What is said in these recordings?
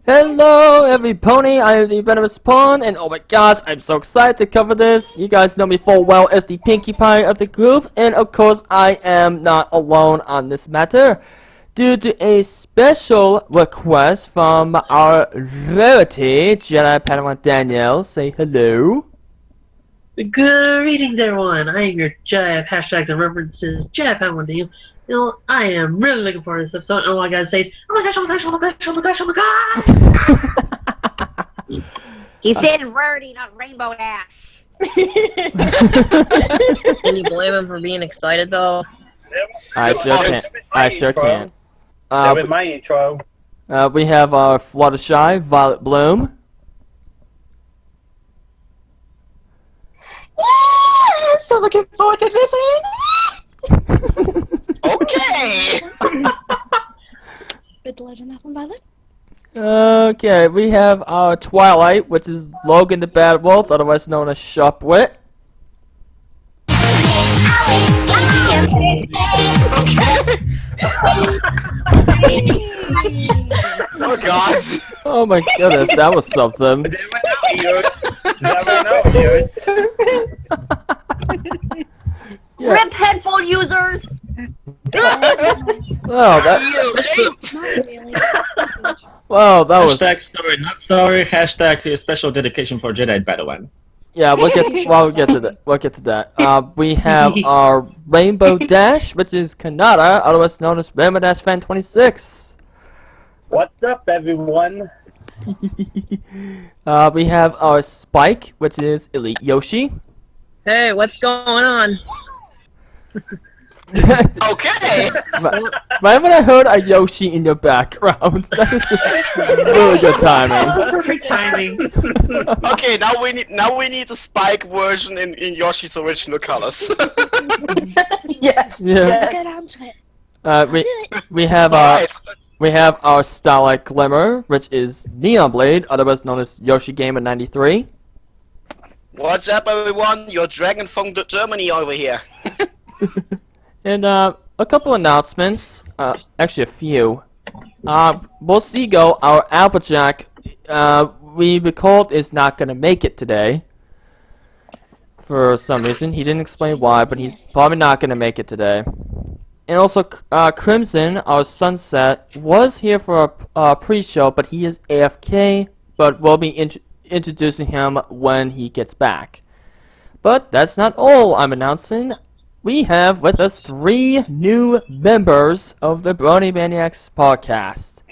Hello, every pony. I am the venomous pawn, and oh my gosh, I'm so excited to cover this. You guys know me full well as the Pinkie Pie of the group, and of course, I am not alone on this matter. Due to a special request from our rarity, Jedi Padawan Danielle, say hello. Greetings, everyone. I am your Jedi hashtag that references Jedi Padawan to you. You know, I am really looking forward to this episode, and all I gotta say is, oh my gosh, oh my gosh, oh my gosh, oh my gosh, oh my gosh! He said rarity, not Rainbow Dash. Can you blame him for being excited, though? I sure can't. That was my intro. We have our Fluttershy, Violet Bloom. I'm so looking forward to this. Okay! Bit delayed on that one, Violet. Okay, we have our Twilight, which is Logan the Bad Wolf, otherwise known as Sharpwit. Oh god! Oh my goodness, that was something. Yeah. RIP headphone users! Well, that was... Hashtag sorry, not sorry. Hashtag special dedication for Jedi Padawan. Yeah, we'll get to that. We'll get to that. We have our Rainbow Dash, which is Kanata, otherwise known as Rainbow Dash Fan 26. What's up, everyone? We have our Spike, which is Elite Yoshi. Hey, what's going on? Okay! Right when I heard a Yoshi in your background, that was just really good timing. Perfect timing. Okay, now we need the Spike version in Yoshi's original colors. Yes. Yeah. Get onto it. We have our Starlight Glimmer, which is Neon Blade, otherwise known as Yoshi Gamer 93. What's up, everyone? Your dragon from Germany over here. And a couple announcements, actually a few. Bolsigo, our Applejack, we recalled is not gonna make it today. For some reason, he didn't explain why, but he's probably not gonna make it today. And also, Crimson, our Sunset, was here for a pre-show, but he is AFK, but we'll be introducing him when he gets back. But that's not all I'm announcing. We have with us 3 new members of the Bronimaniacs podcast.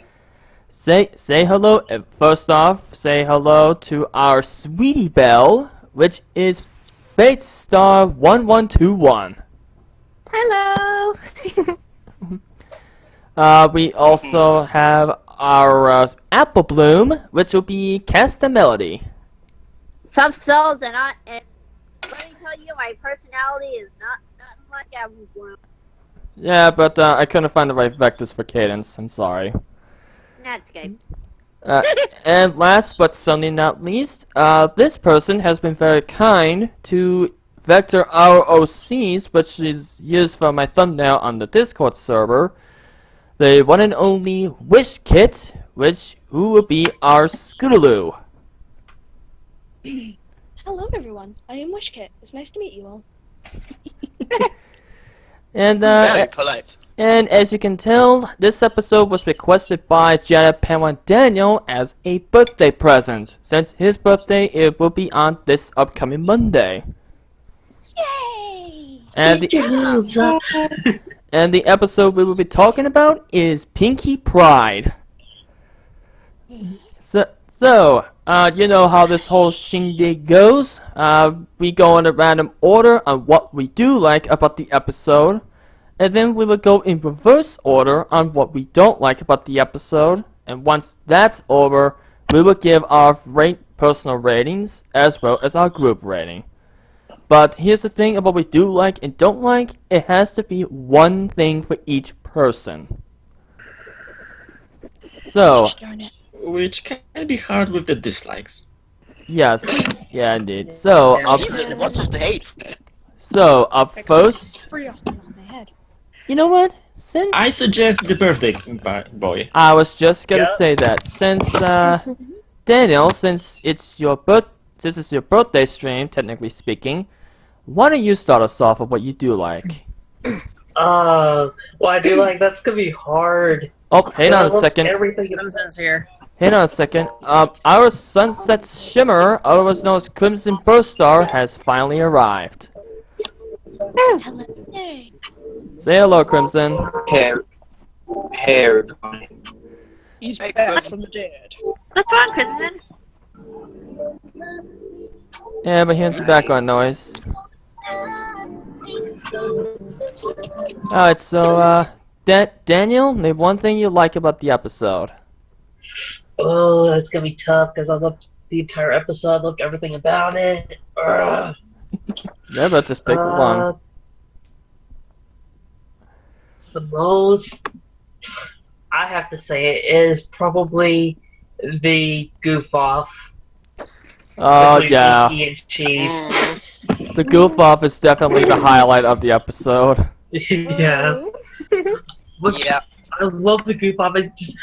Say hello. First off, say hello to our Sweetie Belle, which is Fate Star 1121. Hello. We also have our Apple Bloom, which will be Casta Melody. Some spells are not. And let me tell you, my personality is not like Apple Bloom. Yeah, but I couldn't find the right vectors for cadence. I'm sorry. That's okay. And last but certainly not least, this person has been very kind to vector our OCs, which is used for my thumbnail on the Discord server. The one and only Wish Kit, who will be our Scootaloo. Hello everyone, I am Wishkit. It's nice to meet you all. And Very polite. and as you can tell, this episode was requested by Jedi Padawan Daniel as a birthday present. Since his birthday, it will be on this upcoming Monday. Yay! And the episode we will be talking about is Pinkie Pride. So, you know how this whole shindig goes. We go in a random order on what we do like about the episode, and then we will go in reverse order on what we don't like about the episode. And once that's over, we will give our personal ratings as well as our group rating. But here's the thing about what we do like and don't like. It has to be one thing for each person. So, Darn it. Which can be hard with the dislikes. yes, yeah, indeed. So, Jesus, what's with the hate? up first, Free off the top of my head. you know what? Since I suggest the birthday boy. I was just gonna Yeah. say that since Daniel, since this is your birthday stream, technically speaking, why don't you start us off with what you do like? Well, I do like that's gonna be hard. Oh, hang on I a love second. Everything. Crimson's here. Hang on a second. Our Sunset Shimmer, otherwise known as Crimson Burst Star, has finally arrived. Hello. Hey. Say hello, Crimson. Hey, hey everybody. He's Hey, back Chris. from the dead. What's wrong, Crimson? Yeah, but here's the background noise. Alright, so, Daniel, name one thing you like about the episode. Oh, it's gonna be tough because I loved the entire episode. I loved everything about it. Ugh. Yeah, but just pick one. The most, I have to say, it is probably the goof off. Oh, between yeah. Pinkie and Chief. Mm, The goof off is definitely the highlight of the episode. Yeah. But yeah. I love the goof off. It's just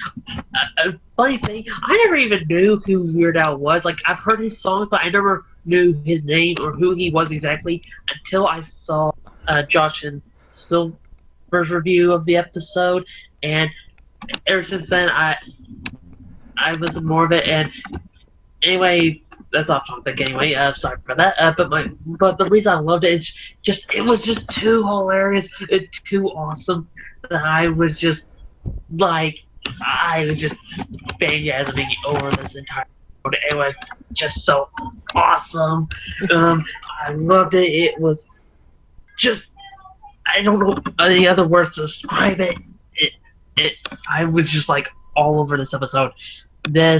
funny thing. I never even knew who Weird Al was. Like I've heard his songs, but I never knew his name or who he was exactly until I saw Josh and Silver's review of the episode, and ever since then I listened more of it. And anyway, that's off topic. Anyway, sorry for that. But the reason I loved it is just it was just too hilarious, too awesome that I was just fangasming over this entire episode. It was just so awesome. I loved it. It was just I don't know any other words to describe it. I was just like all over this episode. And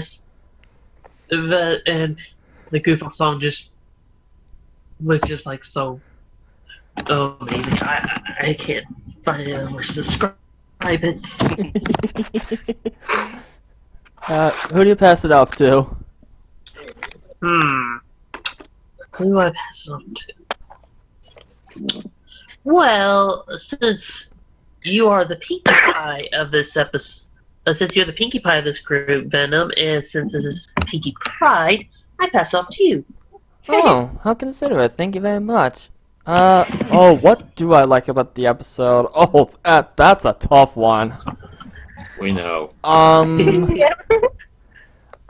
the goof off song just was just like so amazing. I can't find any other words to describe it. Who do you pass it off to? Who do I pass it on to? Well, since you are the Pinkie Pie of this episode, since you're the Pinkie Pie of this group, Venom, and since this is Pinkie Pride, I pass off to you. Oh, how considerate. Thank you very much. What do I like about the episode? Oh, that's a tough one. We know. I'm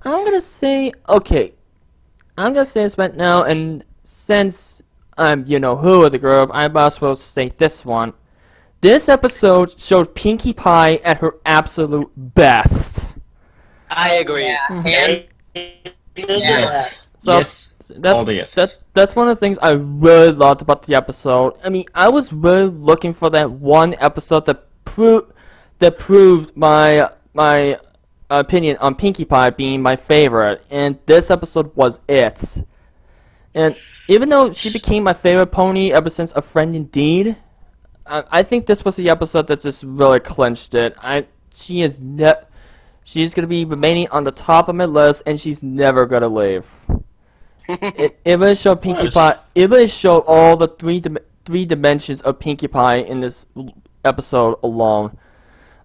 gonna say, okay. I'm gonna say this right now, and since I'm, who of the group, I might as well say this one. This episode showed Pinkie Pie at her absolute best. I agree. Yes. So Yes. All the yeses. that's one of the things I really loved about the episode. I mean, I was really looking for that one episode that proved my opinion on Pinkie Pie being my favorite, and this episode was it. And even though she became my favorite pony ever since A Friend Indeed, I think this was the episode that just really clinched it. She's gonna be remaining on the top of my list, and she's never gonna leave. It really showed Pinkie Pie. It really showed all the three dimensions of Pinkie Pie in this episode alone.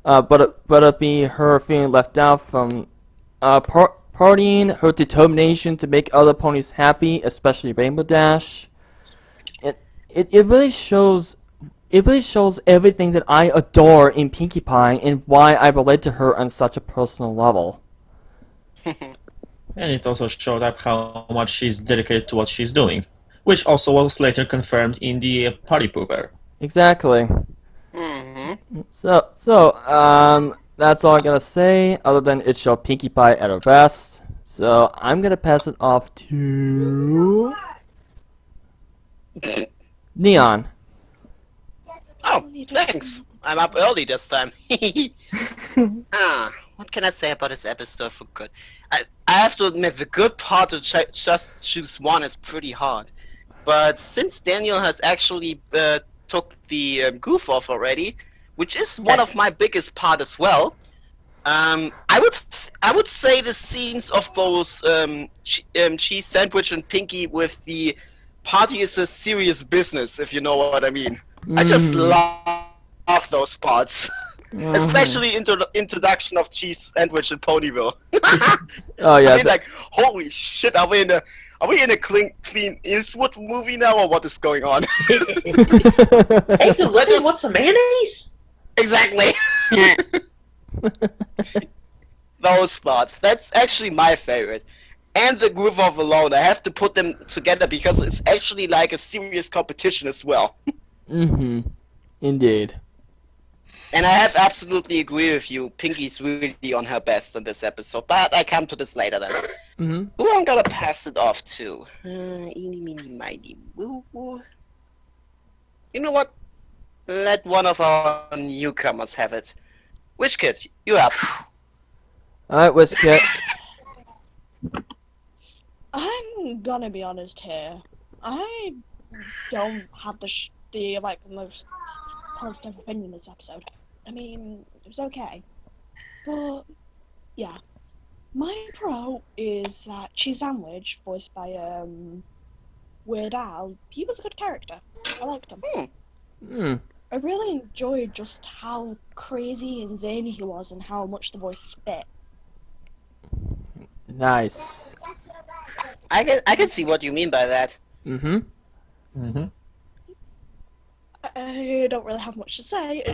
But it be her feeling left out from partying, her determination to make other ponies happy, especially Rainbow Dash. It really shows. It really shows everything that I adore in Pinkie Pie and why I relate to her on such a personal level. And it also showed up how much she's dedicated to what she's doing, which also was later confirmed in the party pooper. Exactly. Mm-hmm. So, that's all I gotta say, other than it showed Pinkie Pie at her best. So, I'm gonna pass it off to... Neon. Oh, thanks. I'm up early this time. What can I say about this episode for good? I have to admit, the good part to just choose one is pretty hard. But since Daniel has actually took the goof off already, which is one of my biggest part as well, I would say the scenes of both Cheese Sandwich and Pinkie with the party is a serious business, if you know what I mean. I just love those parts. Especially introduction of cheese sandwich in Ponyville. Oh yeah. I mean, like, holy shit, are we in a Clint Eastwood movie now, or what is going on? Hey, good looking, want some mayonnaise? Exactly. Those spots. That's actually my favorite. And the Groove of Alone. I have to put them together because it's actually like a serious competition as well. Indeed. And I have absolutely agree with you. Pinkie's really on her best in this episode, but I come to this later then. Who I'm gonna pass it off to? Eeny, meeny, miny, woo, woo. You know what? Let one of our newcomers have it. Which kid? You up? Alright, Whisket. I'm gonna be honest here. I don't have the most positive opinion of this episode. I mean, it was okay, but yeah. My pro is that Cheese Sandwich, voiced by Weird Al, he was a good character. I liked him. I really enjoyed just how crazy and zany he was and how much the voice fit. Nice. I can see what you mean by that. I don't really have much to say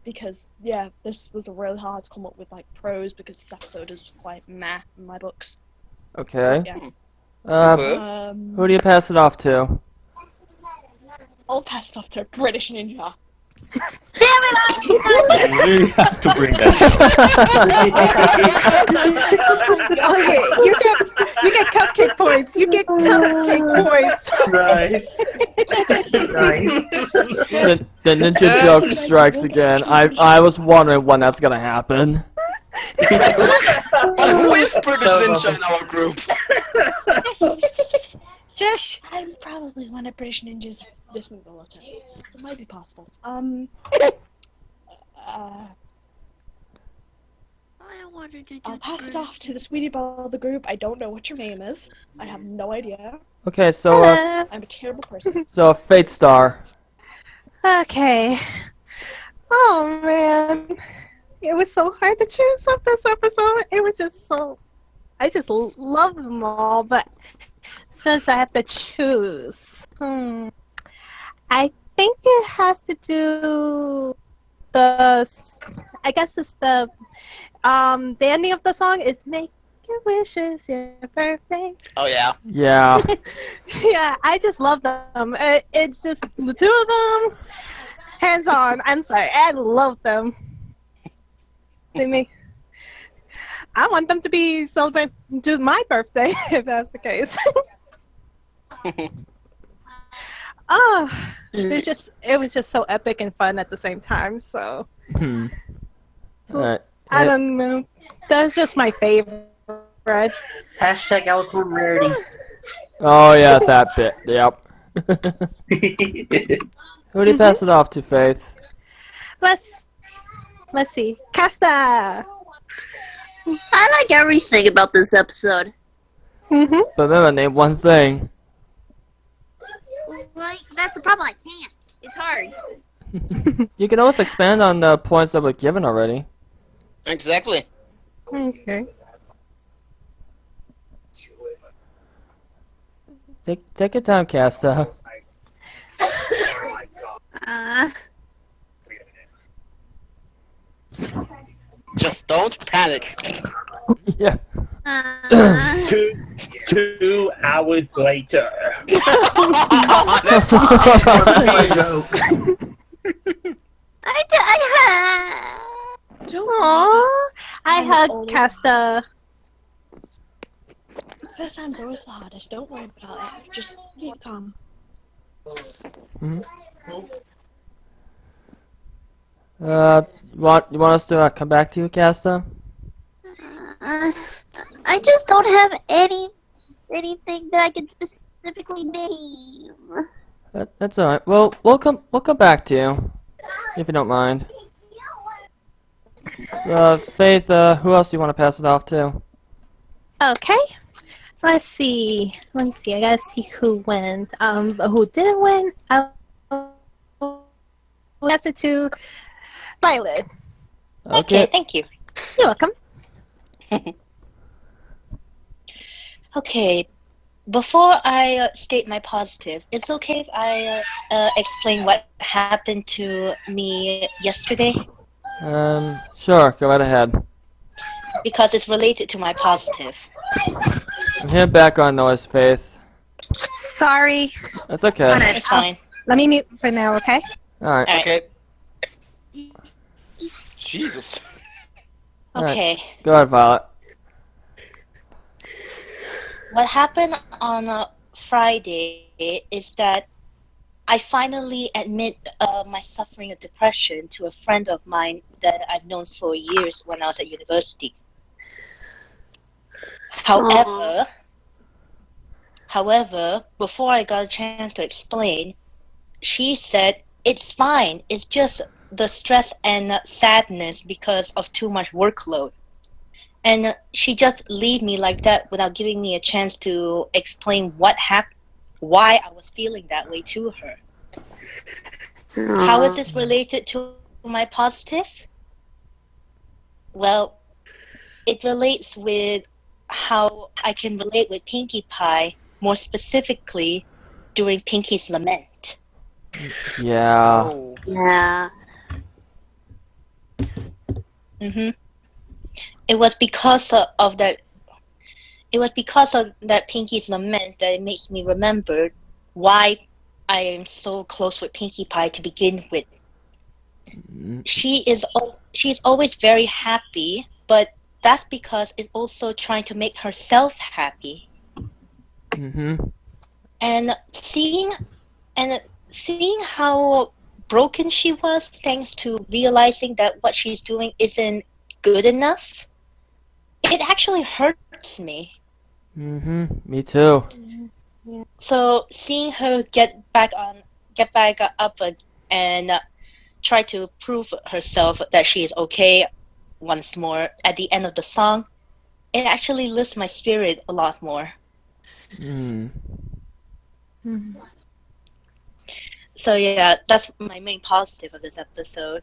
because yeah, this was really hard to come up with like pros because this episode is quite meh in my books. Okay. Yeah. Who do you pass it off to? I'll pass it off to British Ninja. You really have to bring that Okay, you get cupcake points. You get cupcake points. Nice. The ninja joke strikes again. I was wondering when that's gonna happen. Who is British Ninja in our group? Shush! I'm probably one of British Ninja's distant relatives. It might be possible. I'll pass it off to the sweetie belle of the group. I don't know what your name is. I have no idea. Okay, so I'm a terrible person. so Fate Star. Okay. Oh man, it was so hard to choose of this episode. It was just so. I just love them all, but since I have to choose, I think it has to do I guess it's the ending of the song is "Make Your Wishes Your Birthday." Oh yeah. Yeah. Yeah, I just love them. It's just the two of them, hands on. I'm sorry, I love them. I want them to be celebrating to my birthday if that's the case. It was just so epic and fun at the same time. So, I don't know. That's just my favorite. Hashtag eloquent rarity. Oh yeah, that bit. Yep. Who do you pass it off to, Faith? Let's see. Casta. I like everything about this episode. But remember, name one thing. Like, that's the problem. I can't. It's hard. You can always expand on the points that were given already. Exactly. Okay. Take your time, Casta. Just don't panic. Yeah. 2 hours later. That's Aww, I hug Casta. First time's always the hardest. Don't worry about it. Just keep calm. You want us to come back to you, Casta? I just don't have anything that I can specifically name. That's alright. Well, we'll come back to you, if you don't mind. Faith, who else do you want to pass it off to? Okay. Let's see. I gotta see who went. Who didn't win? Pass it to Violet. Okay, thank you. You're welcome. Okay, before I state my positive, it's okay if I explain what happened to me yesterday? Sure, go right ahead. Because it's related to my positive. I'm hearing background noise, Faith. Sorry. That's okay. It's fine. Let me mute for now, okay? Alright. Okay. Jesus. Okay. Go ahead, Violet. What happened on Friday is that I finally admit my suffering of depression to a friend of mine that I've known for years when I was at university. However, before I got a chance to explain, she said, it's fine, it's just the stress and sadness because of too much workload. And she just leave me like that without giving me a chance to explain what happened, why I was feeling that way to her. How is this related to my positive? Well, it relates with how I can relate with Pinkie Pie, more specifically during Pinkie's lament. Yeah. Yeah. It was because of that. It was because of that Pinkie's lament that it makes me remember why I am so close with Pinkie Pie to begin with. She's always very happy, but that's because it's also trying to make herself happy. And seeing how broken she was, thanks to realizing that what she's doing isn't good enough, it actually hurts me. Me too. So seeing her get back up and try to prove herself that she is okay once more at the end of the song, it actually lifts my spirit a lot more. So yeah, that's my main positive of this episode.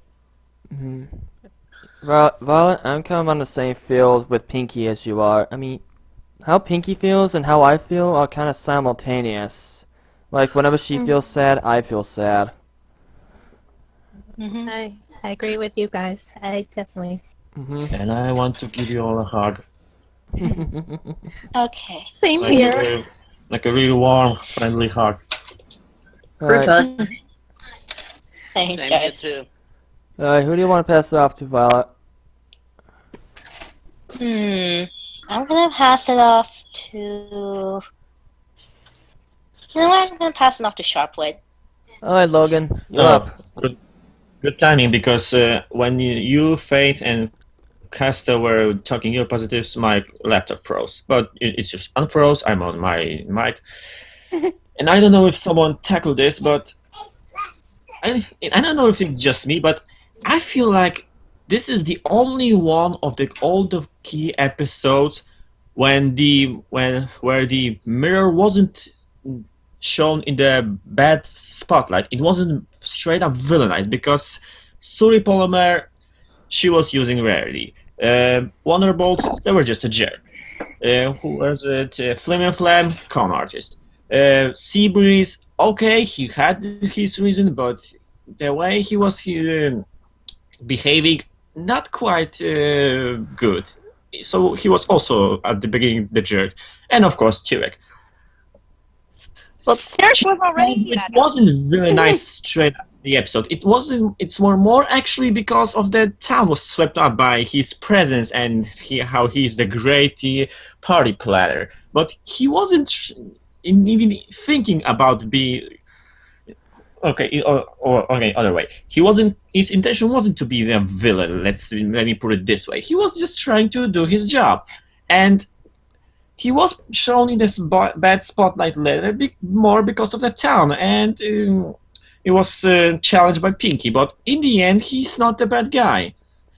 Violet, I'm kind of on the same field with Pinkie as you are. I mean, how Pinkie feels and how I feel are kind of simultaneous. Like, whenever she feels sad, I feel sad. I agree with you guys. I definitely. And I want to give you all a hug. Okay. Same Like here. like a really warm, friendly hug. Alright, Thanks, Same here Jared. too. who do you want to pass it off to, Violet? I'm gonna pass it off to. You know what? I'm gonna pass it off to Sharpwood. Alright, Logan, you're up. Good timing, because when you, Faith, and Casta were talking your positives, my laptop froze. But it's just unfroze. I'm on my mic. And I don't know if someone tackled this, but I don't know if it's just me, but I feel like this is the only one of all the key episodes where the mirror wasn't shown in the bad spotlight. It wasn't straight up villainized, because Suri Polymer, she was using rarely. Wonderbolt, they were just a jerk. Who was it? Flim and Flam, con artist. Seabreeze, okay, he had his reason, but the way he was behaving, not quite good. So he was also at the beginning the jerk, and of course Turek. Well, Derek was already It that. wasn't very nice straight up the episode. It wasn't. It's more actually because of the town was swept up by his presence and how he's the great party planner. But he wasn't even thinking about being. Okay, or okay, other way. He wasn't. His intention wasn't to be a villain. Let me put it this way. He was just trying to do his job, and he was shown in this bad spotlight later more because of the town, and he was challenged by Pinkie. But in the end, he's not the bad guy.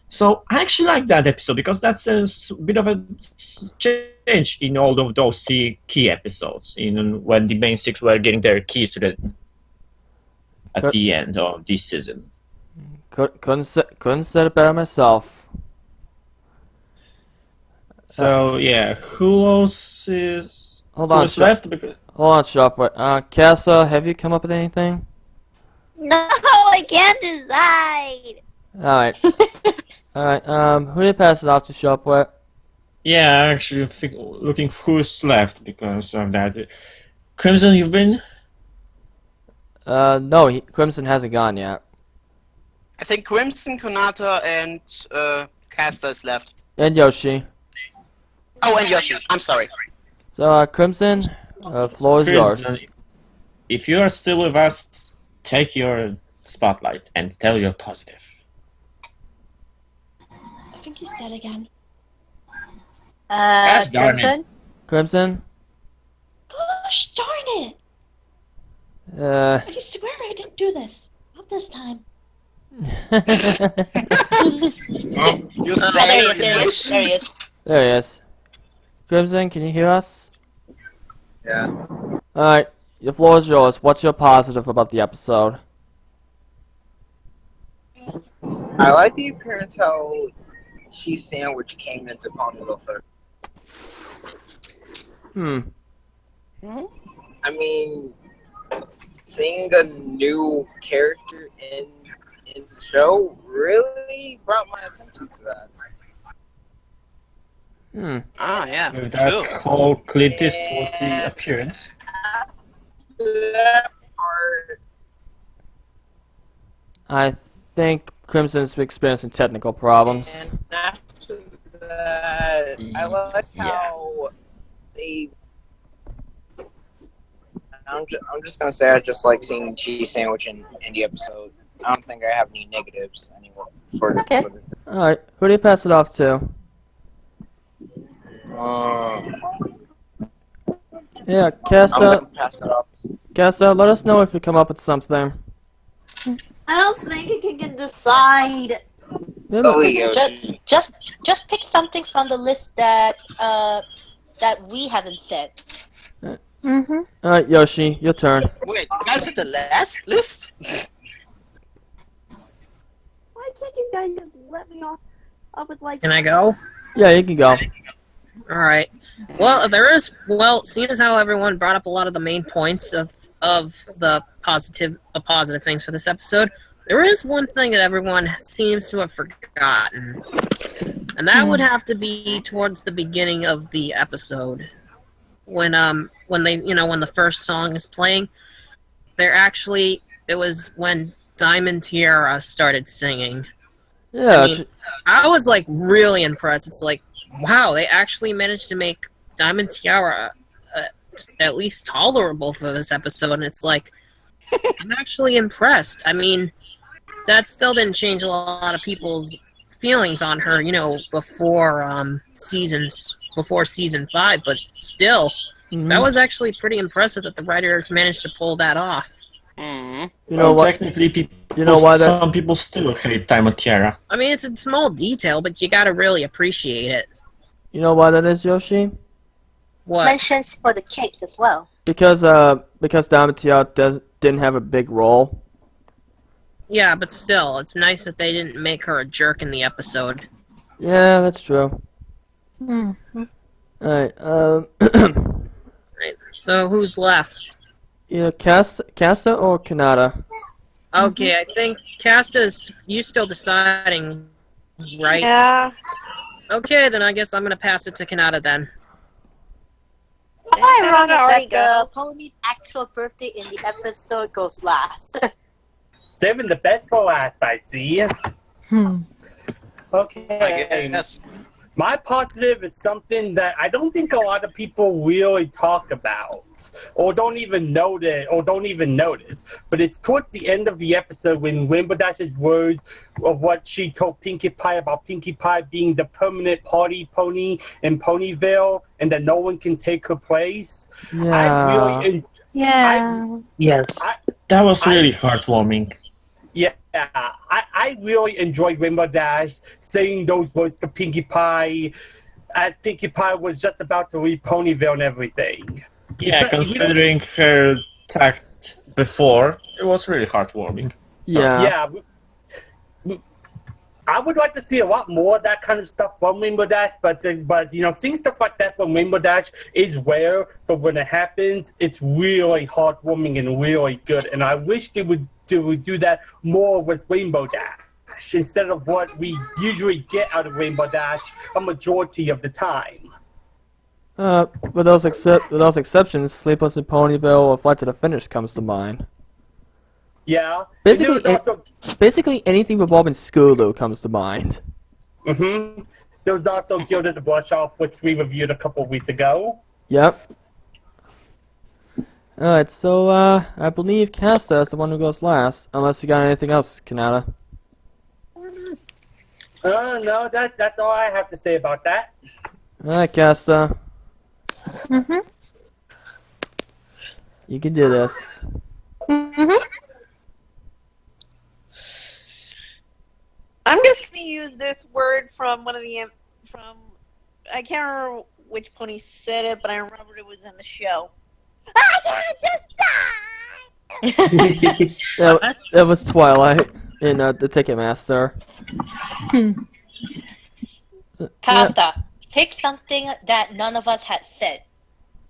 So I actually like that episode, because that's a bit of a change in all of those key episodes. When the main six were getting their keys to the at the end of this season. couldn't said it better myself. So yeah, who else is Hold on, who's left? Because hold on, Shopware. Casa, have you come up with anything? No, I can't decide. Alright. Alright, who did you pass it out to, Shopware? yeah, I'm actually looking who's left because of that. Crimson, you've been? No, Crimson hasn't gone yet. I think Crimson, Konata, and Caster is left. And Yoshi. Oh, and Yoshi. I'm sorry. So, Crimson, floor is yours. Crimson, if you are still with us, take your spotlight and tell you're positive. I think he's dead again. Gosh darn it. Crimson? Crimson? Gosh darn it! Uh, I swear I didn't do this. Not this time. You There he is, there he is, there he is. there he is. Crimson, can you hear us? Yeah. Alright, the floor is yours. What's your positive about the episode? I like the appearance how cheese sandwich came into Ponyville first. I mean, seeing a new character in the show really brought my attention to that. Ah, yeah. With that True. whole Clint Eastwood appearance. That part, I think Crimson's experiencing technical problems. and after that, I like how they. I'm just gonna say I just like seeing the cheese sandwich in the episode. I don't think I have any negatives anymore for Okay. Alright, who do you pass it off to? Yeah, I'm Casa, gonna pass it off. Casa, let us know if you come up with something. I don't think I can decide. Oh, Yoshi. Just pick something from the list that we haven't said. Mm-hmm. Alright, Yoshi, your turn. Wait, you guys at the last list? Why can't you guys just let me off with like? Can I go? Yeah, you can go. Alright. Well, seeing as how everyone brought up a lot of the main points of the positive things for this episode, there is one thing that everyone seems to have forgotten. And that would have to be towards the beginning of the episode. When the first song is playing, it was when Diamond Tiara started singing. Yeah, I mean, I was like really impressed. It's like, wow, they actually managed to make Diamond Tiara at least tolerable for this episode, and it's like, I'm actually impressed. I mean, that still didn't change a lot of people's feelings on her, before season 5, but still, that was actually pretty impressive that the writers managed to pull that off. Mm. you know what? Technically, some people still hate Diamond Tiara. I mean, it's a small detail, but you gotta really appreciate it. You know why that is, Yoshi? What? Mentioned for the cakes as well. Because Diamond Tiara didn't have a big role. Yeah, but still, it's nice that they didn't make her a jerk in the episode. Yeah, that's true. Mm-hmm. Alright, Right. So who's left? either Casta or Kanata. Okay, I think you still deciding, right? Yeah. Okay, then I guess I'm gonna pass it to Kanata then. Ironic That that the pony's actual birthday in the episode goes last. Saving the best for last, I see. Okay. I guess. My positive is something that I don't think a lot of people really talk about, or don't even notice. But it's towards the end of the episode when Rainbow Dash's words of what she told Pinkie Pie about Pinkie Pie being the permanent party pony in Ponyville, and that no one can take her place. Yeah. Yes. That was really heartwarming. Yeah, I really enjoyed Rainbow Dash saying those words to Pinkie Pie, as Pinkie Pie was just about to leave Ponyville and everything. Yeah, considering her tact before, it was really heartwarming. Yeah. Yeah, I would like to see a lot more of that kind of stuff from Rainbow Dash, but seeing stuff like that from Rainbow Dash is rare. But when it happens, it's really heartwarming and really good. And I wish they would do that more with Rainbow Dash instead of what we usually get out of Rainbow Dash a majority of the time. With those exceptions, Sleepless in Ponyville or Flight to the Finish comes to mind. Yeah. Basically anything involving Scootaloo comes to mind. Mm-hmm. There was also Gilded the Brush Off, which we reviewed a couple of weeks ago. Yep. Alright, so, I believe Casta is the one who goes last, unless you got anything else, Kanata. No, that's all I have to say about that. Alright, Casta. Mhm. You can do this. Mhm. I'm just gonna use this word from one of the I can't remember which pony said it, but I remember it was in the show. I can't decide. It was Twilight in the Ticketmaster. Casta, pick something that none of us had said.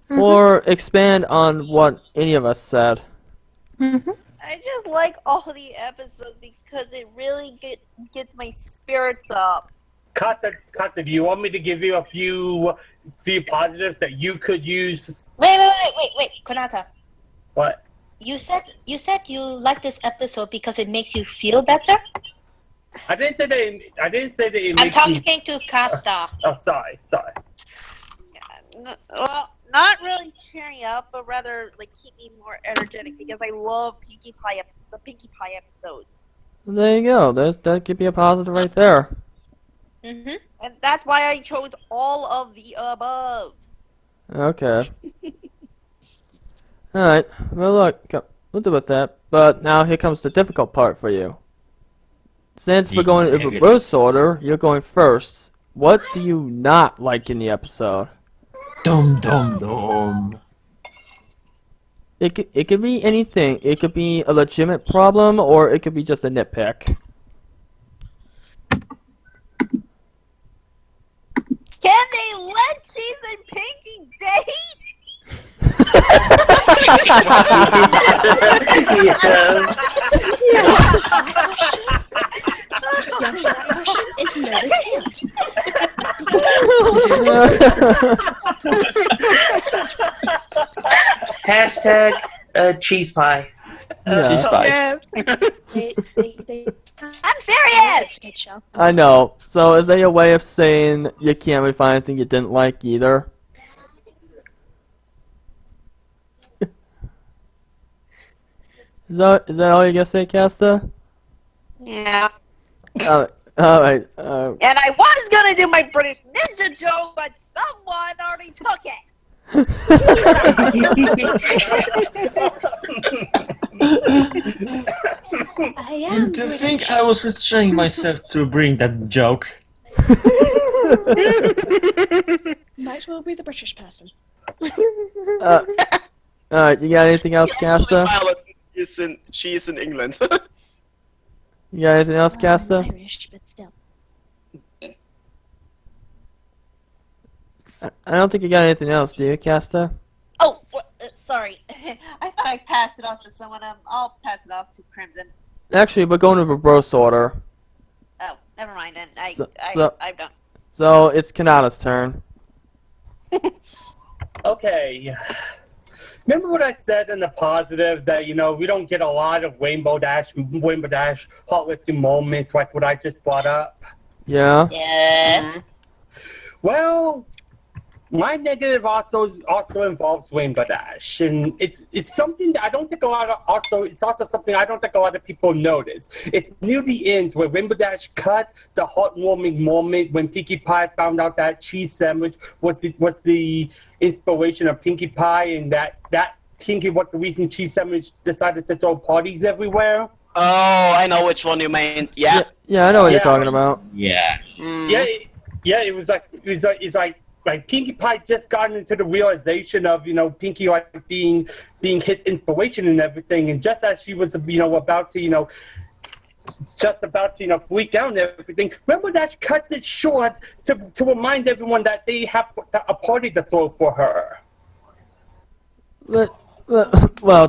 Or expand on what any of us said. I just like all the episodes because it really gets my spirits up. Costa, do you want me to give you a few positives that you could use? Wait, Konata. What? You said you like this episode because it makes you feel better? I didn't say that it I'm makes talking to Casta. sorry. Well, not really cheer me up, but rather like keep me more energetic because I love the Pinkie Pie episodes. There you go. That could be a positive right there. And that's why I chose all of the above. Okay. Alright. Well, look. We'll do with that. But now here comes the difficult part for you. Since we're going in reverse order, you're going first. What do you not like in the episode? Dum. It could be anything. It could be a legitimate problem, or it could be just a nitpick. Can they let Cheese and Pinkie date? It's no, they can't. Hashtag cheese pie. Cheese pie. Yes. I'm serious! I know. So is that your way of saying you can't really find anything you didn't like either? Is that all you gonna say, Casta? Yeah. Alright. And I was gonna do my British Ninja joke, but someone already took it. And to think I was restraining myself to bring that joke. Might as well be the British person. Alright, you got anything else, Casta? She is in England. You got anything else, Casta? Irish, but still. I don't think you got anything else, do you, Casta? Oh, sorry. I thought I passed it off to someone. I'll pass it off to Crimson. Actually, we're going in reverse order. Oh, never mind then. I'm done. So it's Kanata's turn. Okay. Remember what I said in the positive that, we don't get a lot of Rainbow Dash heartlifting moments like what I just brought up? Yeah? Yes. Well, my negative also involves Rainbow Dash, and it's something that I don't think it's also something I don't think a lot of people notice. It's near the end where Rainbow Dash cut the heartwarming moment when Pinkie Pie found out that cheese sandwich was the inspiration of Pinkie Pie, and that Pinkie was the reason cheese sandwich decided to throw parties everywhere. Oh, I know which one you meant. Yeah. Yeah, I know what you're talking about. Yeah. Yeah, it was like Pinkie Pie just got into the realization of, Pinkie being his inspiration and everything, and just as she was, about to, just about to freak out and everything, Rainbow Dash cuts it short to remind everyone that they have a party to throw for her. Well,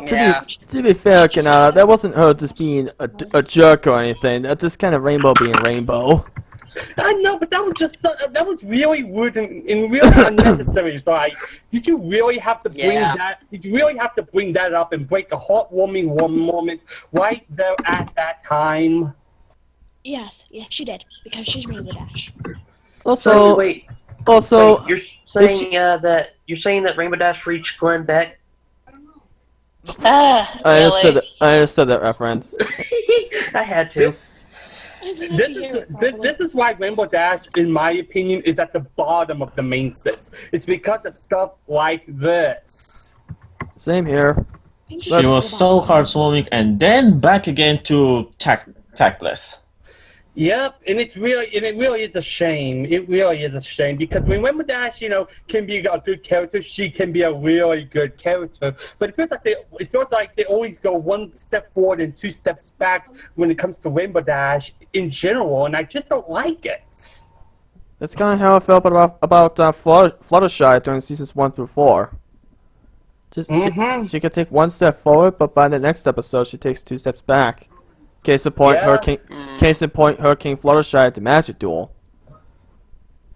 Yeah. to be fair, Kanata, that wasn't her just being a jerk or anything. That's just kind of Rainbow being Rainbow. I know, but that was really rude and really unnecessary. So, did you really have to bring that? Did you really have to bring that up and break a heartwarming moment right there at that time? Yes, she did, because she's Rainbow Dash. Also, wait, you're saying that Rainbow Dash reached Glenn Beck? Ah, I really? understood that reference. I had to. This is why Rainbow Dash, in my opinion, is at the bottom of the main list. It's because of stuff like this. Same here. She was so heartwarming, and then back again to tactless. Yep, and it really is a shame. It really is a shame because when Rainbow Dash, can be a good character, she can be a really good character. But it feels like they always go one step forward and two steps back when it comes to Rainbow Dash in general, and I just don't like it. That's kind of how I felt about Fluttershy during seasons 1 through 4. She could take one step forward, but by the next episode, she takes 2 steps back. Case in point, Hurricane Fluttershy at the Magic Duel.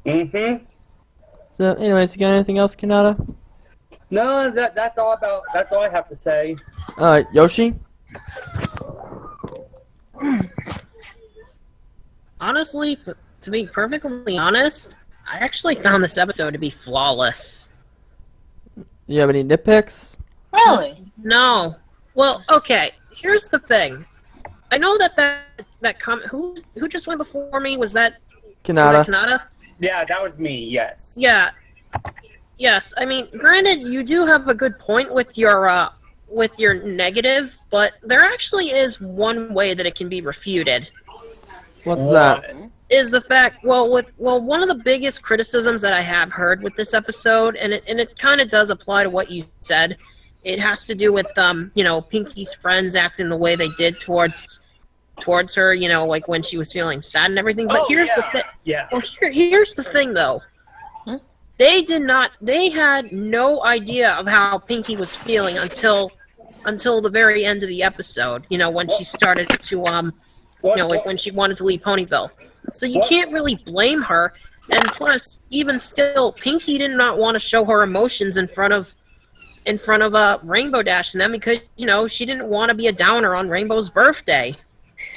So, anyways, you got anything else, Kanata? No, that's all I have to say. Alright, Yoshi? Honestly, to be perfectly honest, I actually found this episode to be flawless. You have any nitpicks? Really? No. Well, okay. Here's the thing. I know that comment. Who just went before me? Was that Kanata? Yeah, that was me. Yes. Yeah. Yes. I mean, granted, you do have a good point with your negative, but there actually is one way that it can be refuted. What's that? Is the fact one of the biggest criticisms that I have heard with this episode, and it kind of does apply to what you said. It has to do with Pinkie's friends acting the way they did towards her, like when she was feeling sad and everything. But here's the thing. Yeah. Well, here's the thing though. They had no idea of how Pinkie was feeling until the very end of the episode, when she started to when she wanted to leave Ponyville. So you can't really blame her. And plus, even still, Pinkie did not want to show her emotions in front of Rainbow Dash and them because she didn't want to be a downer on Rainbow's birthday.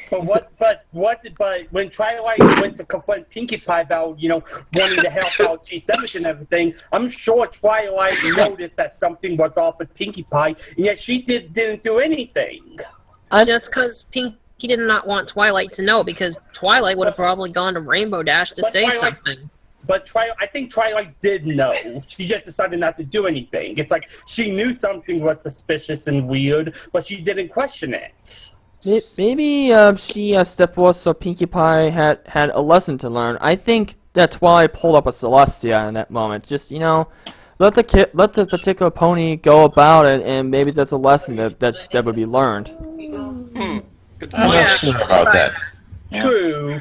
But when Twilight went to confront Pinkie Pie about wanting to help out G7 and everything, I'm sure Twilight noticed that something was off with Pinkie Pie, and yet she didn't do anything. That's because Pinkie did not want Twilight to know, because Twilight would have probably gone to Rainbow Dash to say something. But I think Twilight did know. She just decided not to do anything. It's like she knew something was suspicious and weird, but she didn't question it. Maybe she stepped forward so Pinkie Pie had a lesson to learn. I think that Twilight pulled up a Celestia in that moment. Just let the particular pony go about it, and maybe there's a lesson that would be learned. Good I'm not sure about that. True.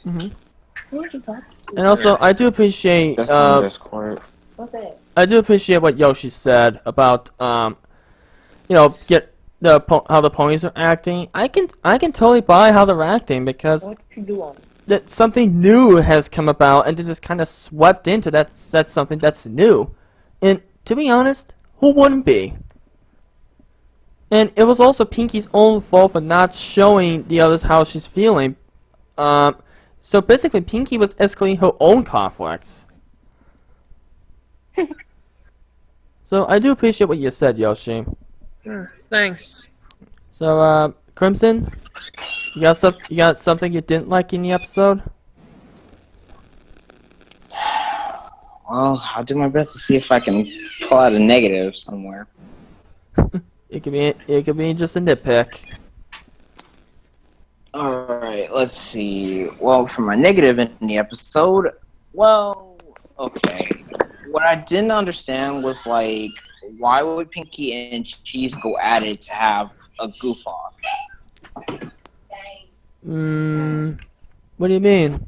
Mm-hmm. And also, I do appreciate I do appreciate what Yoshi said about get how the ponies are acting. I can totally buy how they're acting because that something new has come about and they just kind of swept into that's something that's new. And to be honest, who wouldn't be? And it was also Pinkie's own fault for not showing the others how she's feeling. So basically, Pinkie was escalating her own conflicts. So I do appreciate what you said, Yoshi. Thanks. So, Crimson, you got something you didn't like in the episode? Well, I'll do my best to see if I can pull out a negative somewhere. It could be just a nitpick. Alright, let's see. Well, for my negative in the episode, okay. What I didn't understand was, why would Pinkie and Cheese go at it to have a goof-off? What do you mean?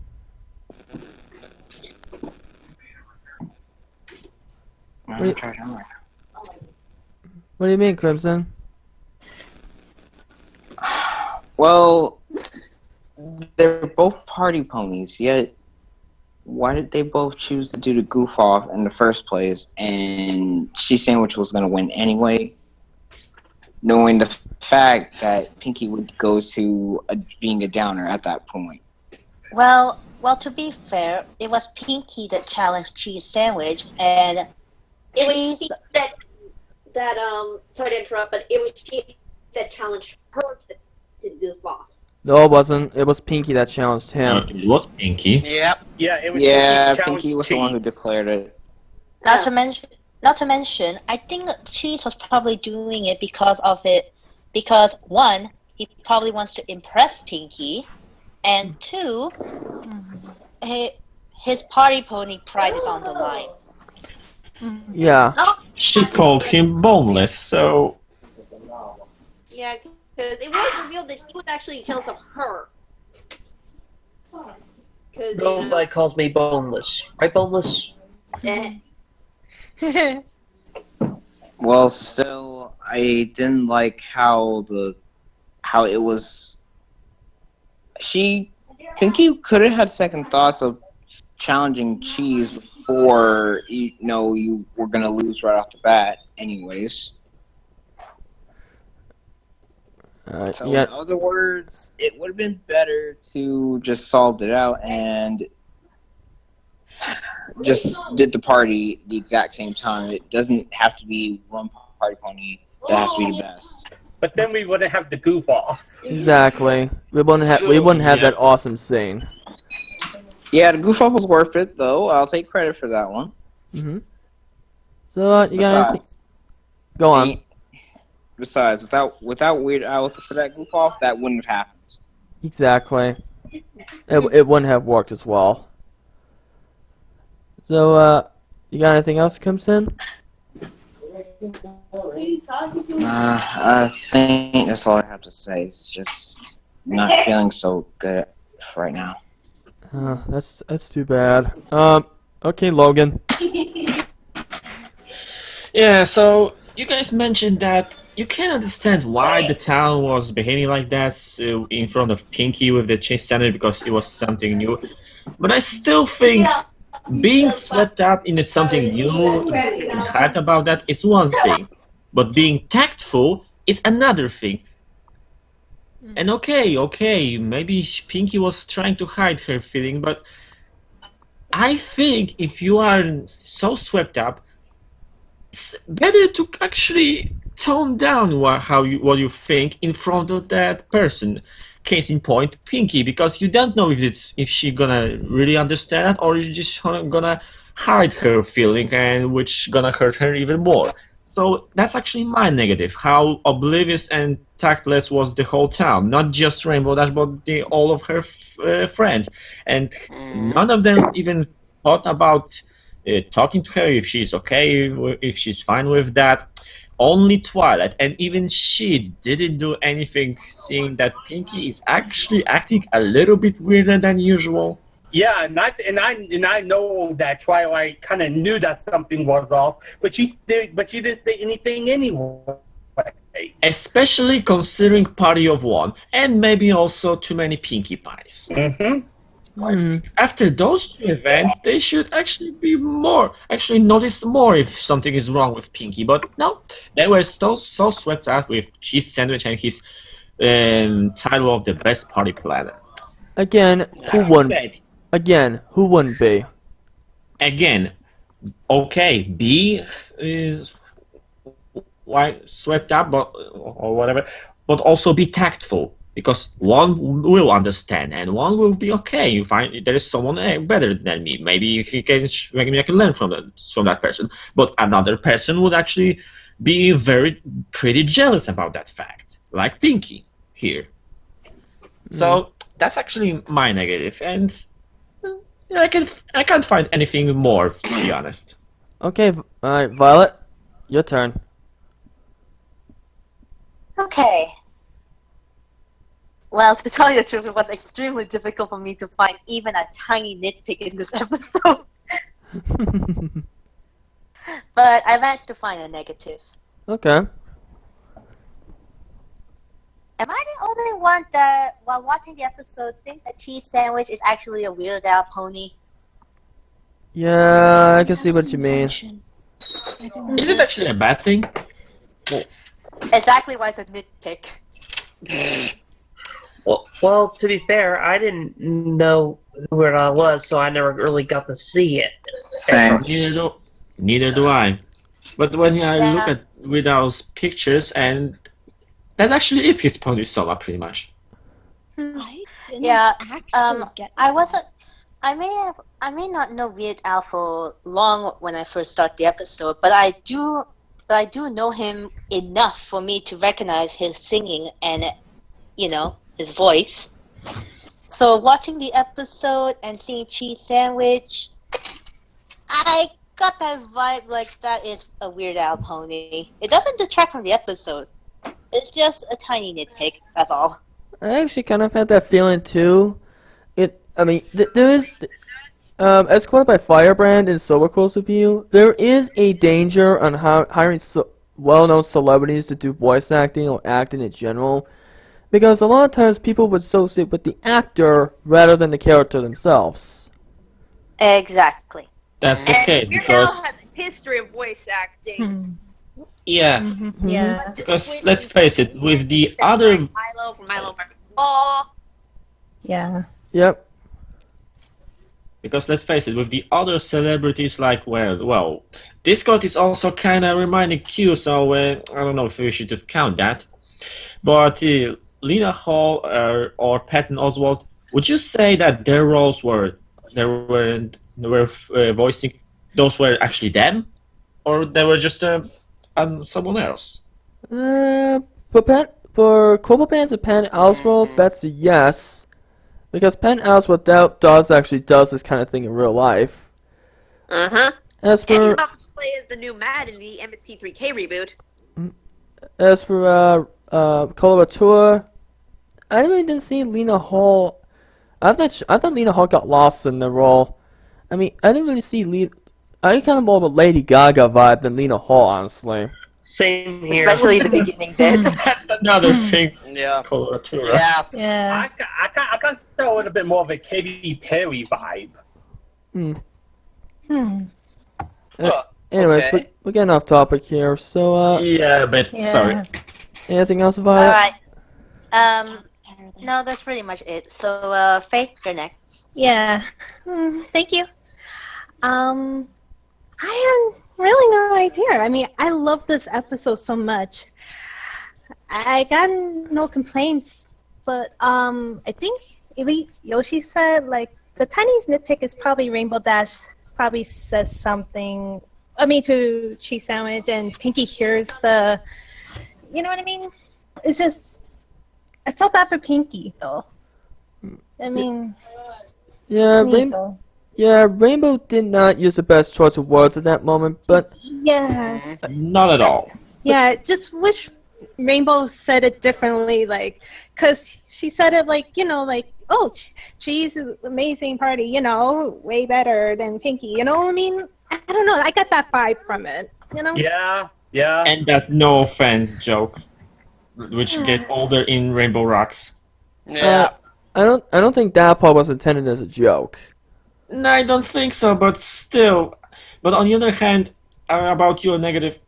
What do you mean, Crimson? Well, they're both party ponies, yet why did they both choose to do the goof off in the first place? And Cheese Sandwich was going to win anyway, knowing the fact that Pinkie would go to being a downer at that point. Well, to be fair, it was Pinkie that challenged Cheese Sandwich, and It was Cheese. she that sorry to interrupt, but it was she that challenged her to goof off. No, it wasn't. It was Pinkie that challenged him. It was Pinkie. Yep. Yeah, it was Yeah, Pinkie Pinkie was the one who Cheese. declared it. Not to mention, I think Cheese was probably doing it because one, he probably wants to impress Pinkie, and two, his party pony pride is on the line. Yeah. She called him boneless, so Yeah, because it was revealed that he was actually jealous of her. Because Nobody calls me boneless. Right, boneless? Well, still, I didn't like how it was. Pinkie could have had second thoughts of challenging Cheese before you were gonna lose right off the bat. Anyways, so yeah. in other words, it would have been better to just solved it out and just did the party the exact same time. It doesn't have to be one party pony that has to be the best. But then we wouldn't have the goof off. Exactly. We wouldn't have that awesome scene. Yeah, the goof off was worth it, though. I'll take credit for that one. So, you got anything? Besides, Go on. Besides, without Weird Al for that goof off, that wouldn't have happened. Exactly. It wouldn't have worked as well. So, you got anything else, Crimson? I think that's all I have to say. It's just not feeling so good right now. That's too bad. Okay, Logan. yeah. So you guys mentioned that you can't understand why the town was behaving like that in front of Pinkie with the Cheese Sandwich because it was something new. But I still think being swept up into something new and hyped about that is one thing, but being tactful is another thing. And okay, maybe Pinkie was trying to hide her feeling, but I think if you are so swept up, it's better to actually tone down what you think in front of that person. Case in point, Pinkie, because you don't know if she gonna really understand or you just gonna hide her feeling and which gonna hurt her even more. So that's actually my negative, how oblivious and tactless was the whole town, not just Rainbow Dash, but all of her friends. And none of them even thought about talking to her if she's okay, if she's fine with that. Only Twilight, and even she didn't do anything, seeing that Pinkie is actually acting a little bit weirder than usual. Yeah, and I know that Twilight kind of knew that something was off, but she didn't say anything anyway. Especially considering Party of One, and maybe also too many Pinkie Pies. After those two events, they should actually notice more if something is wrong with Pinkie. But no, they were so swept out with Cheese Sandwich and his title of the best party planner. Again, who wouldn't? Again, who wouldn't be? Again, okay, be swept up, or whatever, but also be tactful. Because one will understand and one will be okay. You find there is someone better than me. Maybe I can learn from that person. But another person would actually be pretty jealous about that fact, like Pinkie here. So that's actually my negative, and I can't find anything more, to be honest. Okay, alright, Violet, your turn. Okay. Well, to tell you the truth, it was extremely difficult for me to find even a tiny nitpick in this episode. But I managed to find a negative. Okay. Am I the only one that, while watching the episode, think that cheese sandwich is actually a Weird Al pony? Yeah, I can see what you mean. Is it actually a bad thing? Exactly why it's a nitpick. Well, to be fair, I didn't know who Weird Al was, so I never really got to see it. Same. Neither do I. But when I look at Weird Al's pictures, and that actually is his pony Soma, pretty much. I didn't Yeah, actually get I wasn't. I may not know Weird Al for long when I first start the episode, but I do know him enough for me to recognize his singing and, his voice. So watching the episode and seeing Cheese Sandwich, I got that vibe like that is a Weird Al pony. It doesn't detract from the episode. It's just a tiny nitpick, that's all. I actually kind of had that feeling too. There is, as quoted by Firebrand in Silver Crow's review, there is a danger on hiring well-known celebrities to do voice acting or acting in general, because a lot of times people would associate with the actor rather than the character themselves. Exactly. That's the case Weird Al because has a history of voice acting. yeah, Yeah. because let's face it, with the other Milo from Milo Martin's Law. Yeah. Yep. Because let's face it, with the other celebrities like Discord is also kind of reminding Q, so I don't know if we should count that. But Lena Hall or Patton Oswalt, would you say that their roles were voicing, those were actually them, or they were just someone else? For Cobra Bands and Penn Oswald, that's a yes. Because Penn Oswald does this kind of thing in real life. Uh-huh. As And he's for about to play as the new Mad in the MST3K reboot. Coloratura, I really didn't see Lena Hall. I thought Lena Hall got lost in the role. I mean, I didn't really see I kind of more of a Lady Gaga vibe than Lena Hall, honestly. Same here. Especially the beginning bit. That's another thing. Yeah. Coloratura. Yeah. Yeah. I got a little bit more of a Katy Perry vibe. Anyways, Okay. we're getting off topic here, so, Yeah, but sorry. anything else about it? Alright. No, that's pretty much it. So, Faith, you're next. Yeah. Thank you. I have really no idea. I mean, I love this episode so much. I got no complaints, but I think Elite Yoshi said like the tiniest nitpick is probably Rainbow Dash probably says something. I mean, to Cheese Sandwich, and Pinkie hears the. You know what I mean? It's just I felt bad for Pinkie though. I mean. Yeah, Rainbow. Rainbow did not use the best choice of words at that moment, but Yes. Not at all. Yeah, just wish Rainbow said it differently, like, because she said it like, oh, she's an amazing party, way better than Pinkie, you know what I mean? I don't know, I got that vibe from it, Yeah. And that no offense joke, which get older in Rainbow Rocks. Yeah. I don't think that part was intended as a joke. No, I don't think so, but still. But on the other hand, about your negative,